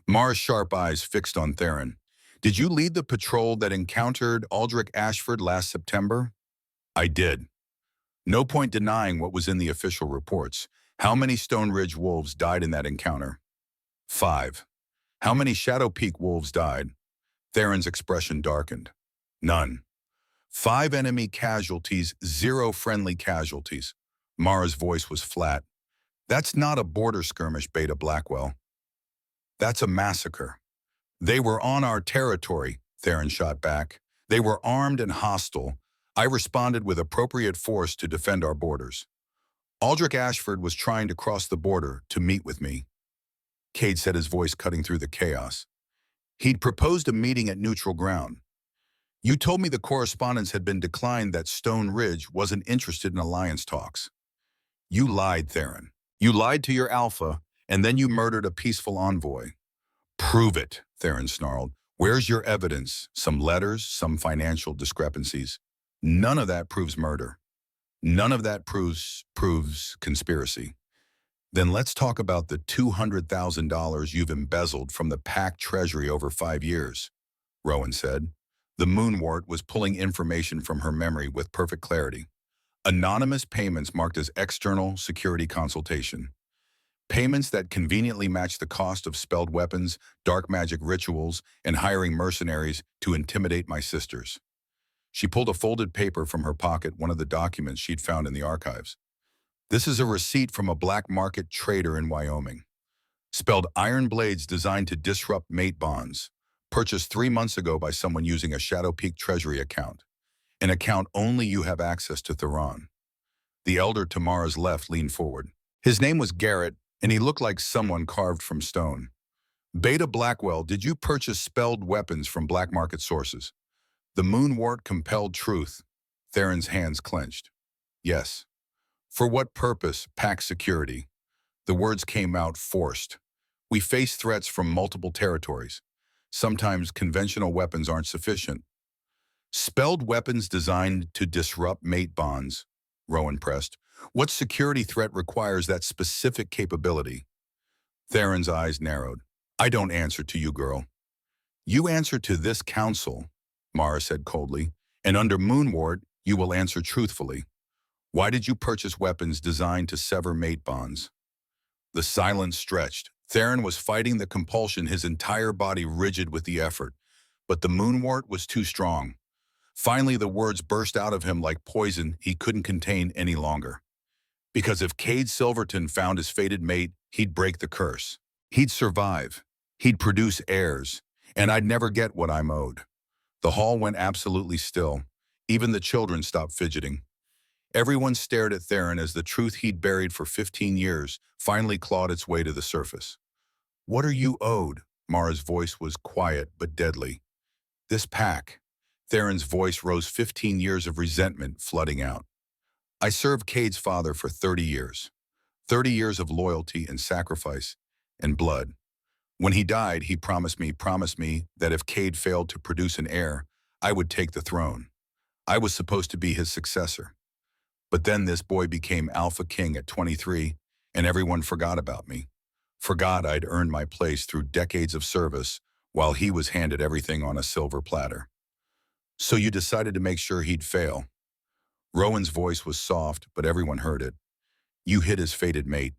Mara's sharp eyes fixed on Theron. Did you lead the patrol that encountered Aldrich Ashford last September? I did. No point denying what was in the official reports. How many Stone Ridge wolves died in that encounter? 5. How many Shadow Peak wolves died? Theron's expression darkened. None. 5 enemy casualties, 0 friendly casualties. Mara's voice was flat. That's not a border skirmish, Beta Blackwell. That's a massacre. They were on our territory, Theron shot back. They were armed and hostile. I responded with appropriate force to defend our borders. Aldrich Ashford was trying to cross the border to meet with me. Cade said, his voice cutting through the chaos. He'd proposed a meeting at neutral ground. You told me the correspondence had been declined, that Stone Ridge wasn't interested in alliance talks. You lied, Theron. You lied to your Alpha, and then you murdered a peaceful envoy. Prove it, Theron snarled. Where's your evidence? Some letters, some financial discrepancies. None of that proves murder. None of that proves conspiracy. Then let's talk about the $200,000 you've embezzled from the PAC treasury over 5 years, Rowan said. The Moonwort was pulling information from her memory with perfect clarity. Anonymous payments marked as external security consultation. Payments that conveniently matched the cost of spelled weapons, dark magic rituals, and hiring mercenaries to intimidate my sisters. She pulled a folded paper from her pocket, one of the documents she'd found in the archives. This is a receipt from a black market trader in Wyoming. Spelled iron blades designed to disrupt mate bonds. Purchased 3 months ago by someone using a Shadow Peak Treasury account. An account only you have access to, Theron. The elder to Mara's left leaned forward. His name was Garrett, and he looked like someone carved from stone. Beta Blackwell, did you purchase spelled weapons from black market sources? The Moonwort compelled truth. Theron's hands clenched. Yes. For what purpose? PAC security. The words came out forced. We face threats from multiple territories. Sometimes conventional weapons aren't sufficient. Spelled weapons designed to disrupt mate bonds, Rowan pressed. What security threat requires that specific capability? Theron's eyes narrowed. I don't answer to you, girl. You answer to this council, Mara said coldly, and under Moonwort, you will answer truthfully. Why did you purchase weapons designed to sever mate bonds? The silence stretched. Theron was fighting the compulsion, his entire body rigid with the effort. But the Moonwort was too strong. Finally, the words burst out of him like poison he couldn't contain any longer. Because if Cade Silverton found his fated mate, he'd break the curse. He'd survive. He'd produce heirs. And I'd never get what I'm owed. The hall went absolutely still. Even the children stopped fidgeting. Everyone stared at Theron as the truth he'd buried for 15 years finally clawed its way to the surface. What are you owed? Mara's voice was quiet but deadly. This PAC. Theron's voice rose, 15 years of resentment flooding out. I served Cade's father for 30 years. 30 years of loyalty and sacrifice and blood. When he died, he promised me that if Cade failed to produce an heir, I would take the throne. I was supposed to be his successor. But then this boy became AlphaKing at 23, and everyone forgot about me. Forgot I'd earned my place through decades of service, while he was handed everything on a silver platter. So you decided to make sure he'd fail. Rowan's voice was soft, but everyone heard it. You hid his fated mate,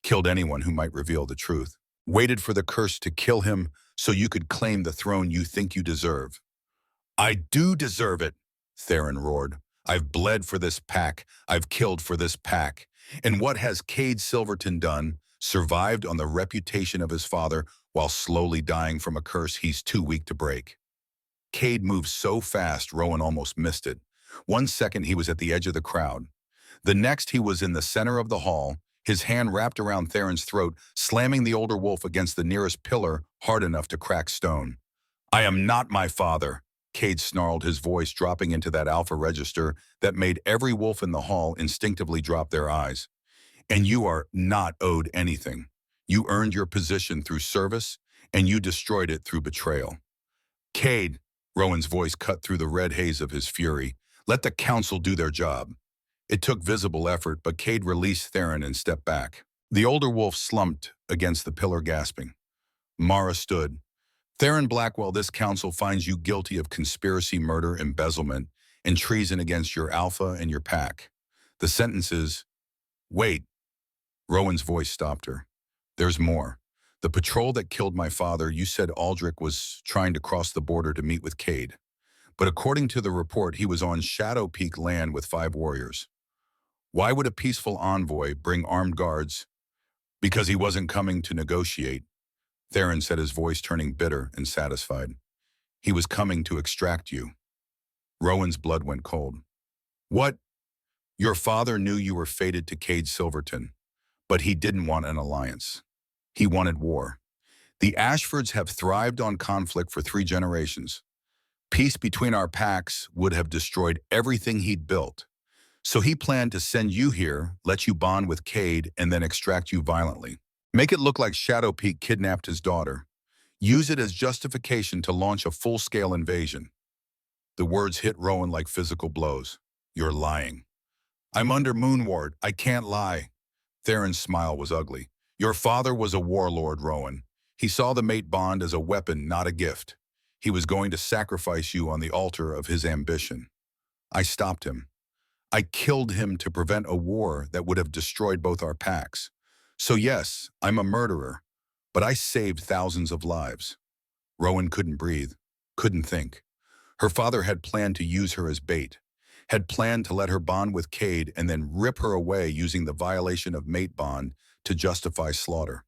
killed anyone who might reveal the truth, waited for the curse to kill him so you could claim the throne you think you deserve. I do deserve it, Theron roared. I've bled for this PAC. I've killed for this PAC. And what has Cade Silverton done? Survived on the reputation of his father while slowly dying from a curse he's too weak to break. Cade moved so fast, Rowan almost missed it. 1 second he was at the edge of the crowd. The next he was in the center of the hall, his hand wrapped around Theron's throat, slamming the older wolf against the nearest pillar hard enough to crack stone. I am not my father, Cade snarled, his voice dropping into that alpha register that made every wolf in the hall instinctively drop their eyes. And you are not owed anything. You earned your position through service, and you destroyed it through betrayal. Cade, Rowan's voice cut through the red haze of his fury. Let the council do their job. It took visible effort, but Cade released Theron and stepped back. The older wolf slumped against the pillar, gasping. Mara stood. Theron Blackwell, this council finds you guilty of conspiracy, murder, embezzlement, and treason against your Alpha and your PAC. The sentence is, wait. Rowan's voice stopped her. There's more. The patrol that killed my father, you said Aldrich was trying to cross the border to meet with Cade. But according to the report, he was on Shadow Peak land with 5 warriors. Why would a peaceful envoy bring armed guards? Because he wasn't coming to negotiate, Theron said, his voice turning bitter and satisfied. He was coming to extract you. Rowan's blood went cold. What? Your father knew you were fated to Cade Silverton, but he didn't want an alliance. He wanted war. The Ashfords have thrived on conflict for 3 generations. Peace between our packs would have destroyed everything he'd built. So he planned to send you here, let you bond with Cade, and then extract you violently. Make it look like Shadow Peak kidnapped his daughter. Use it as justification to launch a full-scale invasion. The words hit Rowan like physical blows. You're lying. I'm under Moonward. I can't lie. Theron's smile was ugly. Your father was a warlord, Rowan. He saw the mate bond as a weapon, not a gift. He was going to sacrifice you on the altar of his ambition. I stopped him. I killed him to prevent a war that would have destroyed both our packs. So yes, I'm a murderer, but I saved thousands of lives. Rowan couldn't breathe, couldn't think. Her father had planned to use her as bait, had planned to let her bond with Cade and then rip her away using the violation of mate bond to justify slaughter.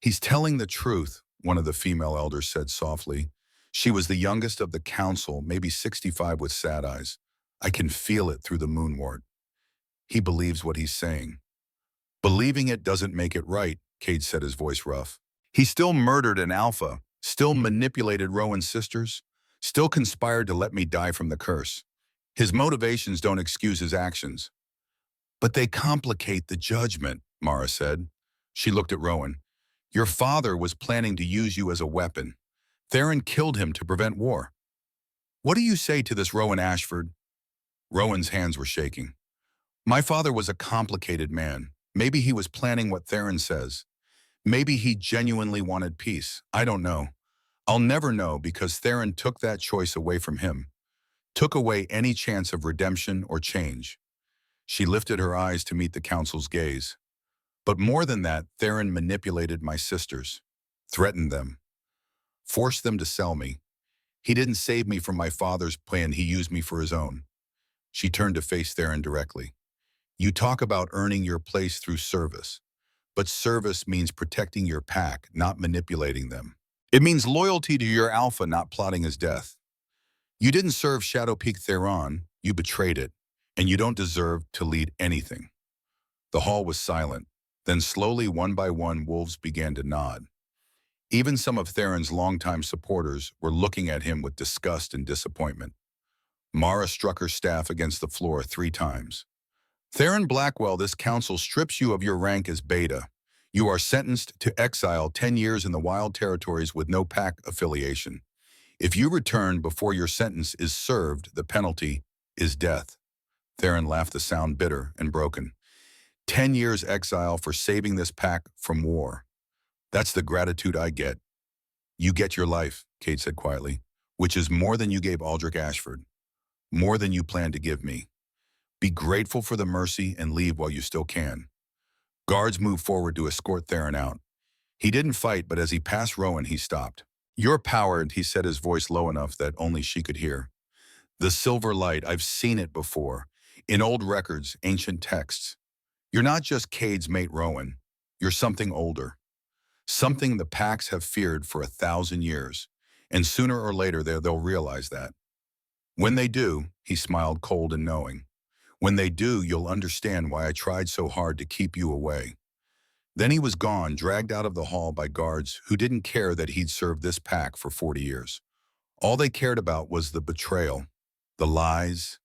He's telling the truth, one of the female elders said softly. She was the youngest of the council, maybe 65 with sad eyes. I can feel it through the moonwort. He believes what he's saying. Believing it doesn't make it right, Cade said, his voice rough. He still murdered an alpha, still manipulated Rowan's sisters, still conspired to let me die from the curse. His motivations don't excuse his actions. But they complicate the judgment, Mara said. She looked at Rowan. Your father was planning to use you as a weapon. Theron killed him to prevent war. What do you say to this, Rowan Ashford? Rowan's hands were shaking. My father was a complicated man. Maybe he was planning what Theron says. Maybe he genuinely wanted peace. I don't know. I'll never know because Theron took that choice away from him. Took away any chance of redemption or change. She lifted her eyes to meet the council's gaze. But more than that, Theron manipulated my sisters. Threatened them. Forced them to sell me. He didn't save me from my father's plan. He used me for his own. She turned to face Theron directly. You talk about earning your place through service. But service means protecting your pack, not manipulating them. It means loyalty to your alpha, not plotting his death. You didn't serve Shadow Peak Theron, you betrayed it, and you don't deserve to lead anything. The hall was silent. Then slowly, one by one, wolves began to nod. Even some of Theron's longtime supporters were looking at him with disgust and disappointment. Mara struck her staff against the floor 3 times. Theron Blackwell, this council strips you of your rank as Beta. You are sentenced to exile 10 years in the Wild Territories with no pack affiliation. If you return before your sentence is served, the penalty is death. Theron laughed, the sound bitter and broken. 10 years exile for saving this pack from war. That's the gratitude I get. You get your life, Cade said quietly, which is more than you gave Aldrich Ashford. More than you plan to give me. Be grateful for the mercy and leave while you still can. Guards moved forward to escort Theron out. He didn't fight, but as he passed Rowan, he stopped. You're powered, he said, his voice low enough that only she could hear. The silver light, I've seen it before. In old records, ancient texts. You're not just Cade's mate Rowan. You're something older. Something the packs have feared for 1,000 years. And sooner or later they'll realize that. When they do, he smiled cold and knowing. When they do, you'll understand why I tried so hard to keep you away. Then he was gone, dragged out of the hall by guards who didn't care that he'd served this pack for 40 years. All they cared about was the betrayal, the lies,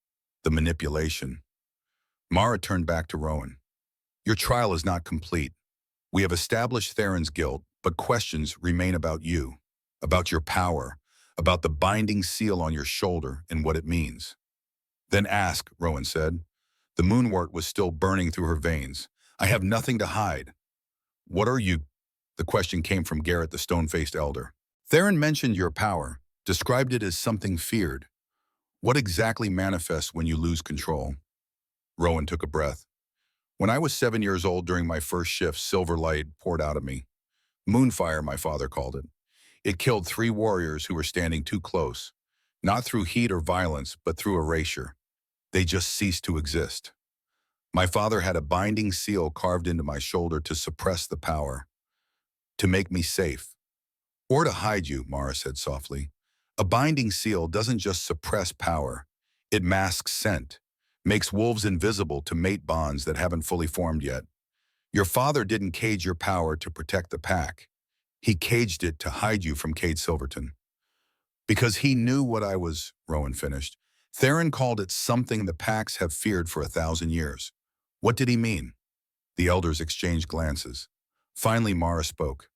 the manipulation. Mara turned back to Rowan. Your trial is not complete. We have established Theron's guilt, but questions remain about you, about your power, about the binding seal on your shoulder and what it means. Then ask, Rowan said. The moonwort was still burning through her veins. I have nothing to hide. What are you? The question came from Garrett, the stone-faced elder. Theron mentioned your power, described it as something feared. What exactly manifests when you lose control? Rowan took a breath. When I was 7 years old during my first shift, silver light poured out of me. Moonfire, my father called it. It killed 3 warriors who were standing too close. Not through heat or violence, but through erasure. They just ceased to exist. My father had a binding seal carved into my shoulder to suppress the power, to make me safe. Or to hide you, Mara said softly. A binding seal doesn't just suppress power. It masks scent, makes wolves invisible to mate bonds that haven't fully formed yet. Your father didn't cage your power to protect the pack. He caged it to hide you from Cade Silverton. Because he knew what I was, Rowan finished. Theron called it something the packs have feared for 1,000 years. What did he mean? The elders exchanged glances. Finally, Mara spoke.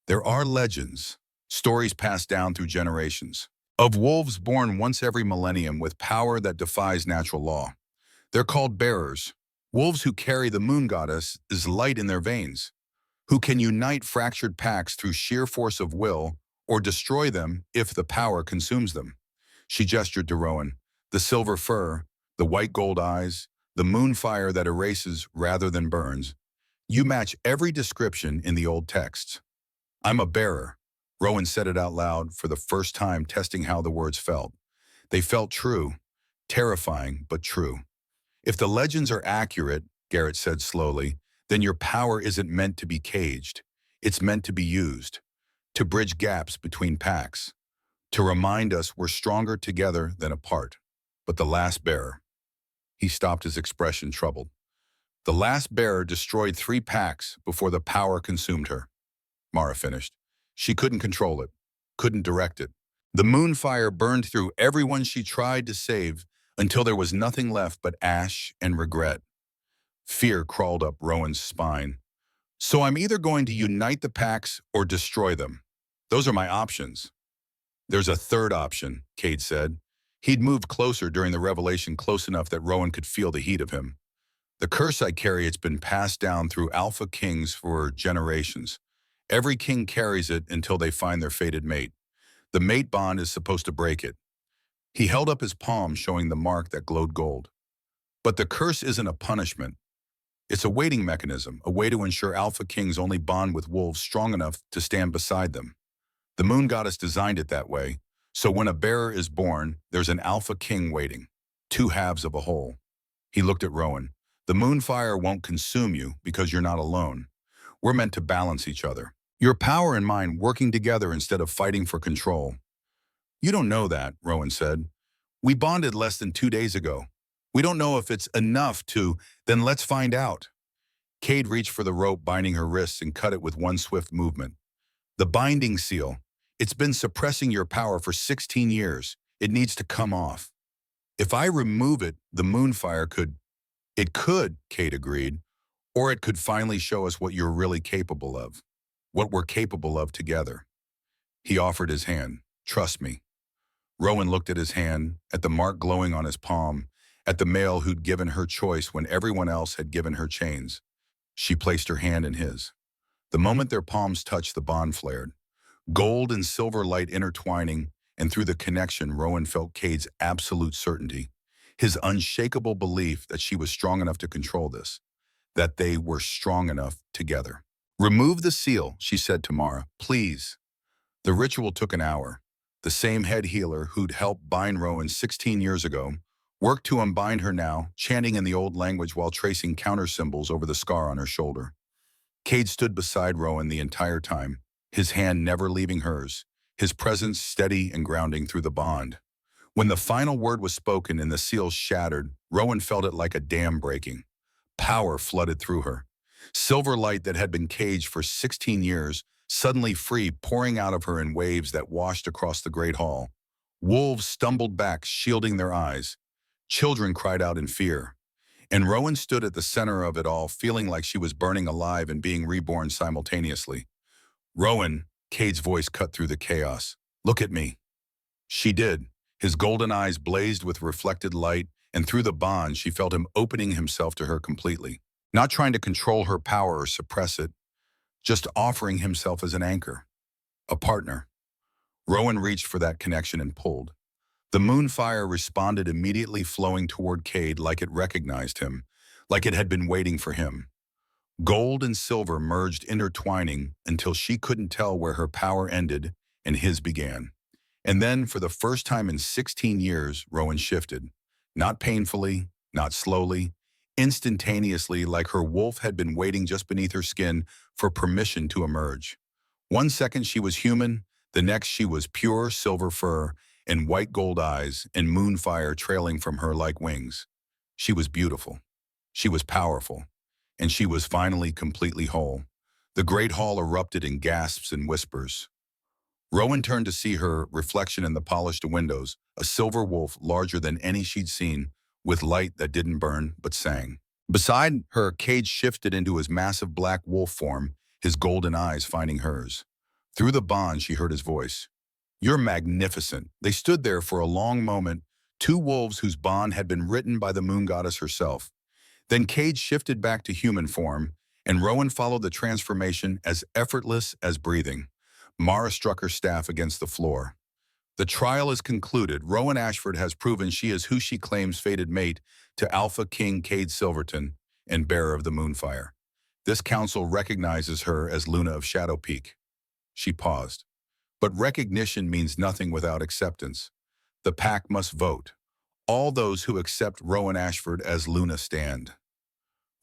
There are legends, stories passed down through generations, of wolves born once every millennium with power that defies natural law. They're called bearers, wolves who carry the moon goddess's light in their veins, who can unite fractured packs through sheer force of will or destroy them if the power consumes them. She gestured to Rowan. The silver fur, the white gold eyes, the moon fire that erases rather than burns. You match every description in the old texts. I'm a bearer. Rowan said it out loud for the first time, testing how the words felt. They felt true, terrifying, but true. If the legends are accurate, Garrett said slowly, then your power isn't meant to be caged. It's meant to be used, to bridge gaps between packs, to remind us we're stronger together than apart. But the last bearer. He stopped, his expression troubled. The last bearer destroyed 3 packs before the power consumed her. Mara finished. She couldn't control it, couldn't direct it. The moon fire burned through everyone she tried to save until there was nothing left but ash and regret. Fear crawled up Rowan's spine. So I'm either going to unite the packs or destroy them. Those are my options. There's a third option, Cade said. He'd moved closer during the revelation, close enough that Rowan could feel the heat of him. The curse I carry, it's been passed down through AlphaKings for generations. Every king carries it until they find their fated mate. The mate bond is supposed to break it. He held up his palm, showing the mark that glowed gold. But the curse isn't a punishment. It's a waiting mechanism, a way to ensure AlphaKings only bond with wolves strong enough to stand beside them. The moon goddess designed it that way, so when a bearer is born, there's an AlphaKing waiting, 2 halves of a whole. He looked at Rowan. The moon fire won't consume you because you're not alone. We're meant to balance each other. Your power and mine working together instead of fighting for control. You don't know that, Rowan said. We bonded less than 2 days ago. We don't know if it's enough to, then let's find out. Cade reached for the rope binding her wrists and cut it with one swift movement. The binding seal. It's been suppressing your power for 16 years. It needs to come off. If I remove it, the moonfire could. It could, Cade agreed, or it could finally show us what you're really capable of. What we're capable of together. He offered his hand. Trust me. Rowan looked at his hand, at the mark glowing on his palm, at the male who'd given her choice when everyone else had given her chains. She placed her hand in his. The moment their palms touched, the bond flared. Gold and silver light intertwining, and through the connection, Rowan felt Cade's absolute certainty, his unshakable belief that she was strong enough to control this, that they were strong enough together. Remove the seal, she said to Mara, please. The ritual took an hour. The same head healer who'd helped bind Rowan 16 years ago worked to unbind her now, chanting in the old language while tracing counter symbols over the scar on her shoulder. Cade stood beside Rowan the entire time, his hand never leaving hers, his presence steady and grounding through the bond. When the final word was spoken and the seal shattered, Rowan felt it like a dam breaking. Power flooded through her. Silver light that had been caged for 16 years, suddenly free, pouring out of her in waves that washed across the great hall. Wolves stumbled back, shielding their eyes. Children cried out in fear. And Rowan stood at the center of it all, feeling like she was burning alive and being reborn simultaneously. Rowan, Cade's voice cut through the chaos. Look at me. She did. His golden eyes blazed with reflected light, and through the bond she felt him opening himself to her completely. Not trying to control her power or suppress it, just offering himself as an anchor, a partner. Rowan reached for that connection and pulled. The moonfire responded immediately, flowing toward Cade like it recognized him, like it had been waiting for him. Gold and silver merged, intertwining until she couldn't tell where her power ended and his began. And then, for the first time in 16 years, Rowan shifted. Not painfully, not slowly, instantaneously, like her wolf had been waiting just beneath her skin for permission to emerge. One second she was human, the next she was pure silver fur and white gold eyes and moonfire trailing from her like wings. She was beautiful. She was powerful. And she was finally completely whole. The great hall erupted in gasps and whispers. Rowan turned to see her reflection in the polished windows, a silver wolf larger than any she'd seen, with light that didn't burn but sang. Beside her, Cage shifted into his massive black wolf form, his golden eyes finding hers. Through the bond, she heard his voice. "You're magnificent." They stood there for a long moment, two wolves whose bond had been written by the moon goddess herself. Then Cage shifted back to human form, and Rowan followed the transformation as effortless as breathing. Mara struck her staff against the floor. "The trial is concluded. Rowan Ashford has proven she is who she claims, fated mate to AlphaKing Cade Silverton and bearer of the Moonfire. This council recognizes her as Luna of Shadow Peak." She paused. "But recognition means nothing without acceptance. The pack must vote. All those who accept Rowan Ashford as Luna stand."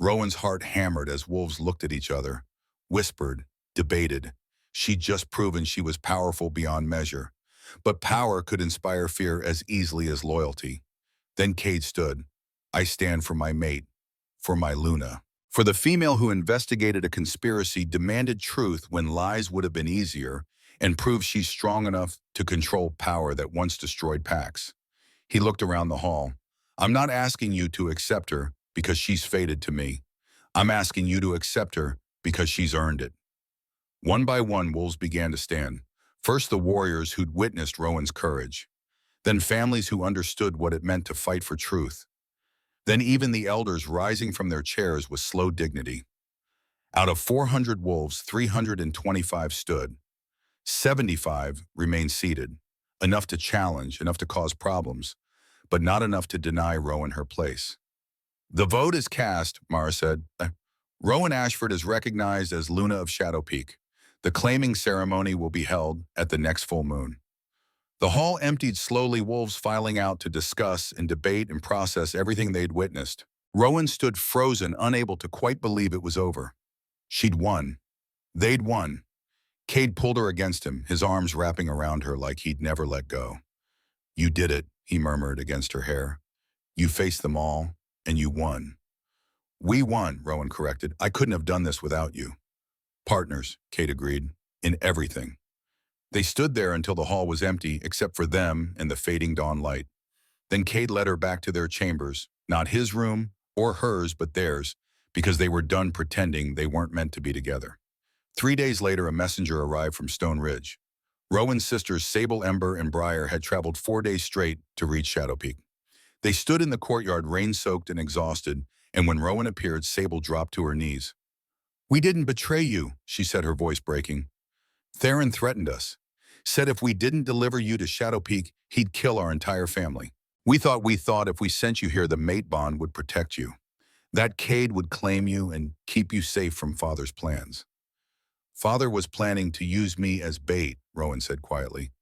Rowan's heart hammered as wolves looked at each other, whispered, debated. She'd just proven she was powerful beyond measure. But power could inspire fear as easily as loyalty. Then Cade stood. "I stand for my mate, for my Luna." For the female who investigated a conspiracy, demanded truth when lies would have been easier, and proved she's strong enough to control power that once destroyed packs. He looked around the hall. "I'm not asking you to accept her because she's fated to me. I'm asking you to accept her because she's earned it." One by one, wolves began to stand. First the warriors who'd witnessed Rowan's courage. Then families who understood what it meant to fight for truth. Then even the elders rising from their chairs with slow dignity. Out of 400 wolves, 325 stood. 75 remained seated, enough to challenge, enough to cause problems, but not enough to deny Rowan her place. "The vote is cast," Mara said. "Rowan Ashford is recognized as Luna of Shadow Peak. The claiming ceremony will be held at the next full moon." The hall emptied slowly, wolves filing out to discuss and debate and process everything they'd witnessed. Rowan stood frozen, unable to quite believe it was over. She'd won. They'd won. Cade pulled her against him, his arms wrapping around her like he'd never let go. "You did it," he murmured against her hair. "You faced them all, and you won." "We won," Rowan corrected. "I couldn't have done this without you." "Partners," Cade agreed, "in everything." They stood there until the hall was empty, except for them and the fading dawn light. Then Cade led her back to their chambers, not his room or hers, but theirs, because they were done pretending they weren't meant to be together. 3 days later, a messenger arrived from Stone Ridge. Rowan's sisters, Sable, Ember, and Briar, had traveled 4 days straight to reach Shadow Peak. They stood in the courtyard, rain-soaked and exhausted, and when Rowan appeared, Sable dropped to her knees. "We didn't betray you," she said, her voice breaking. "Theron threatened us. Said if we didn't deliver you to Shadow Peak, he'd kill our entire family. We thought if we sent you here, the mate bond would protect you. That Cade would claim you and keep you safe from Father's plans." "Father was planning to use me as bait," Rowan said quietly,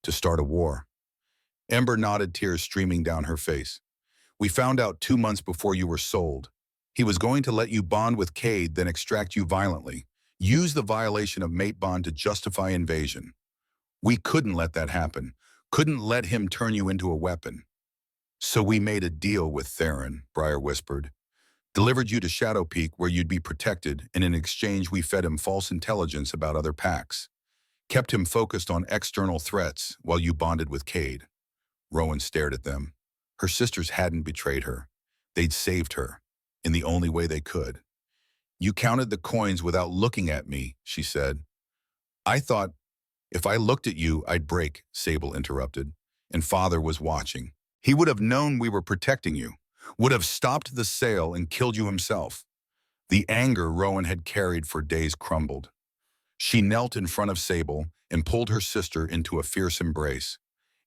"to start a war." Ember nodded, tears streaming down her face. "We found out 2 months before you were sold. He was going to let you bond with Cade, then extract you violently. Use the violation of mate bond to justify invasion. We couldn't let that happen. Couldn't let him turn you into a weapon. So we made a deal with Theron," Briar whispered. "Delivered you to Shadow Peak where you'd be protected, and in exchange we fed him false intelligence about other packs. Kept him focused on external threats while you bonded with Cade." Rowan stared at them. Her sisters hadn't betrayed her. They'd saved her, in the only way they could. "You counted the coins without looking at me," she said. "I thought if I looked at you, I'd break," Sable interrupted. "And Father was watching. He would have known we were protecting you, would have stopped the sale and killed you himself." The anger Rowan had carried for days crumbled. She knelt in front of Sable and pulled her sister into a fierce embrace.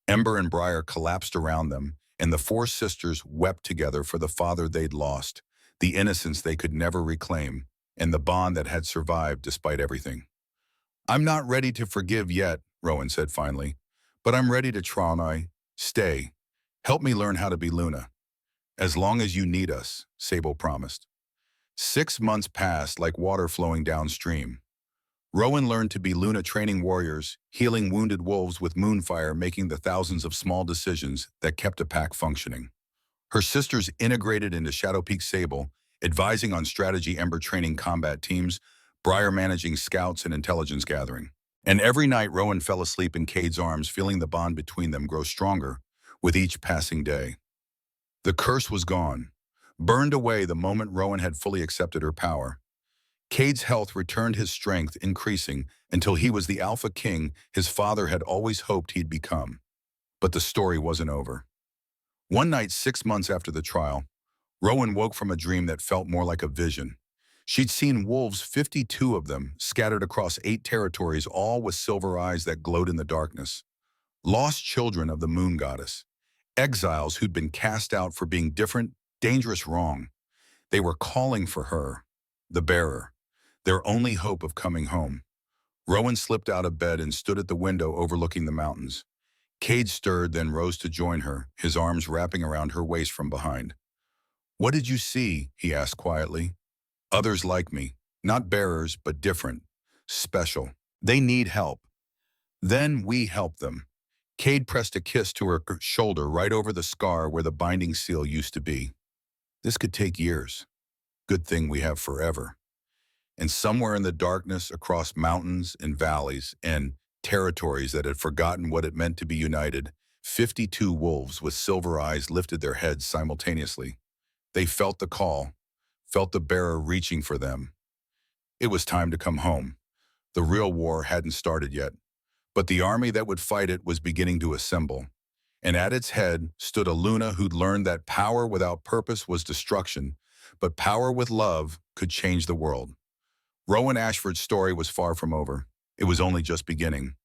Ember and Briar collapsed around them, and the 4 sisters wept together for the father they'd lost, the innocence they could never reclaim, and the bond that had survived despite everything. "I'm not ready to forgive yet," Rowan said finally, But I'm ready to try. Stay. Help me learn how to be Luna. As long as you need us, Sable promised. 6 months passed like water flowing downstream. Rowan learned to be Luna, training warriors, healing wounded wolves with moonfire, making the thousands of small decisions that kept a pack functioning. Her sisters integrated into Shadow Peak Sable, advising on strategy, Ember training combat teams, Briar managing scouts and intelligence gathering. And every night Rowan fell asleep in Cade's arms, feeling the bond between them grow stronger with each passing day. The curse was gone, burned away the moment Rowan had fully accepted her power. Cade's health returned, his strength increasing until he was the Alpha King his father had always hoped he'd become. But the story wasn't over. One night, 6 months after the trial, Rowan woke from a dream that felt more like a vision. She'd seen wolves, 52 of them, scattered across 8 territories, all with silver eyes that glowed in the darkness. Lost children of the moon goddess. Exiles who'd been cast out for being different, dangerous, wrong. They were calling for her, the bearer, their only hope of coming home. Rowan slipped out of bed and stood at the window overlooking the mountains. Cade stirred, then rose to join her, his arms wrapping around her waist from behind. "What did you see?" he asked quietly. "Others like me, not bearers, but different, special. They need help. Then we help them." Cade pressed a kiss to her shoulder, right over the scar where the binding seal used to be. "This could take years. Good thing we have forever." And somewhere in the darkness, across mountains and valleys and territories that had forgotten what it meant to be united, 52 wolves with silver eyes lifted their heads simultaneously. They felt the call, felt the bearer reaching for them. It was time to come home. The real war hadn't started yet, but the army that would fight it was beginning to assemble. And at its head stood a Luna who'd learned that power without purpose was destruction, but power with love could change the world. Rowan Ashford's story was far from over. It was only just beginning.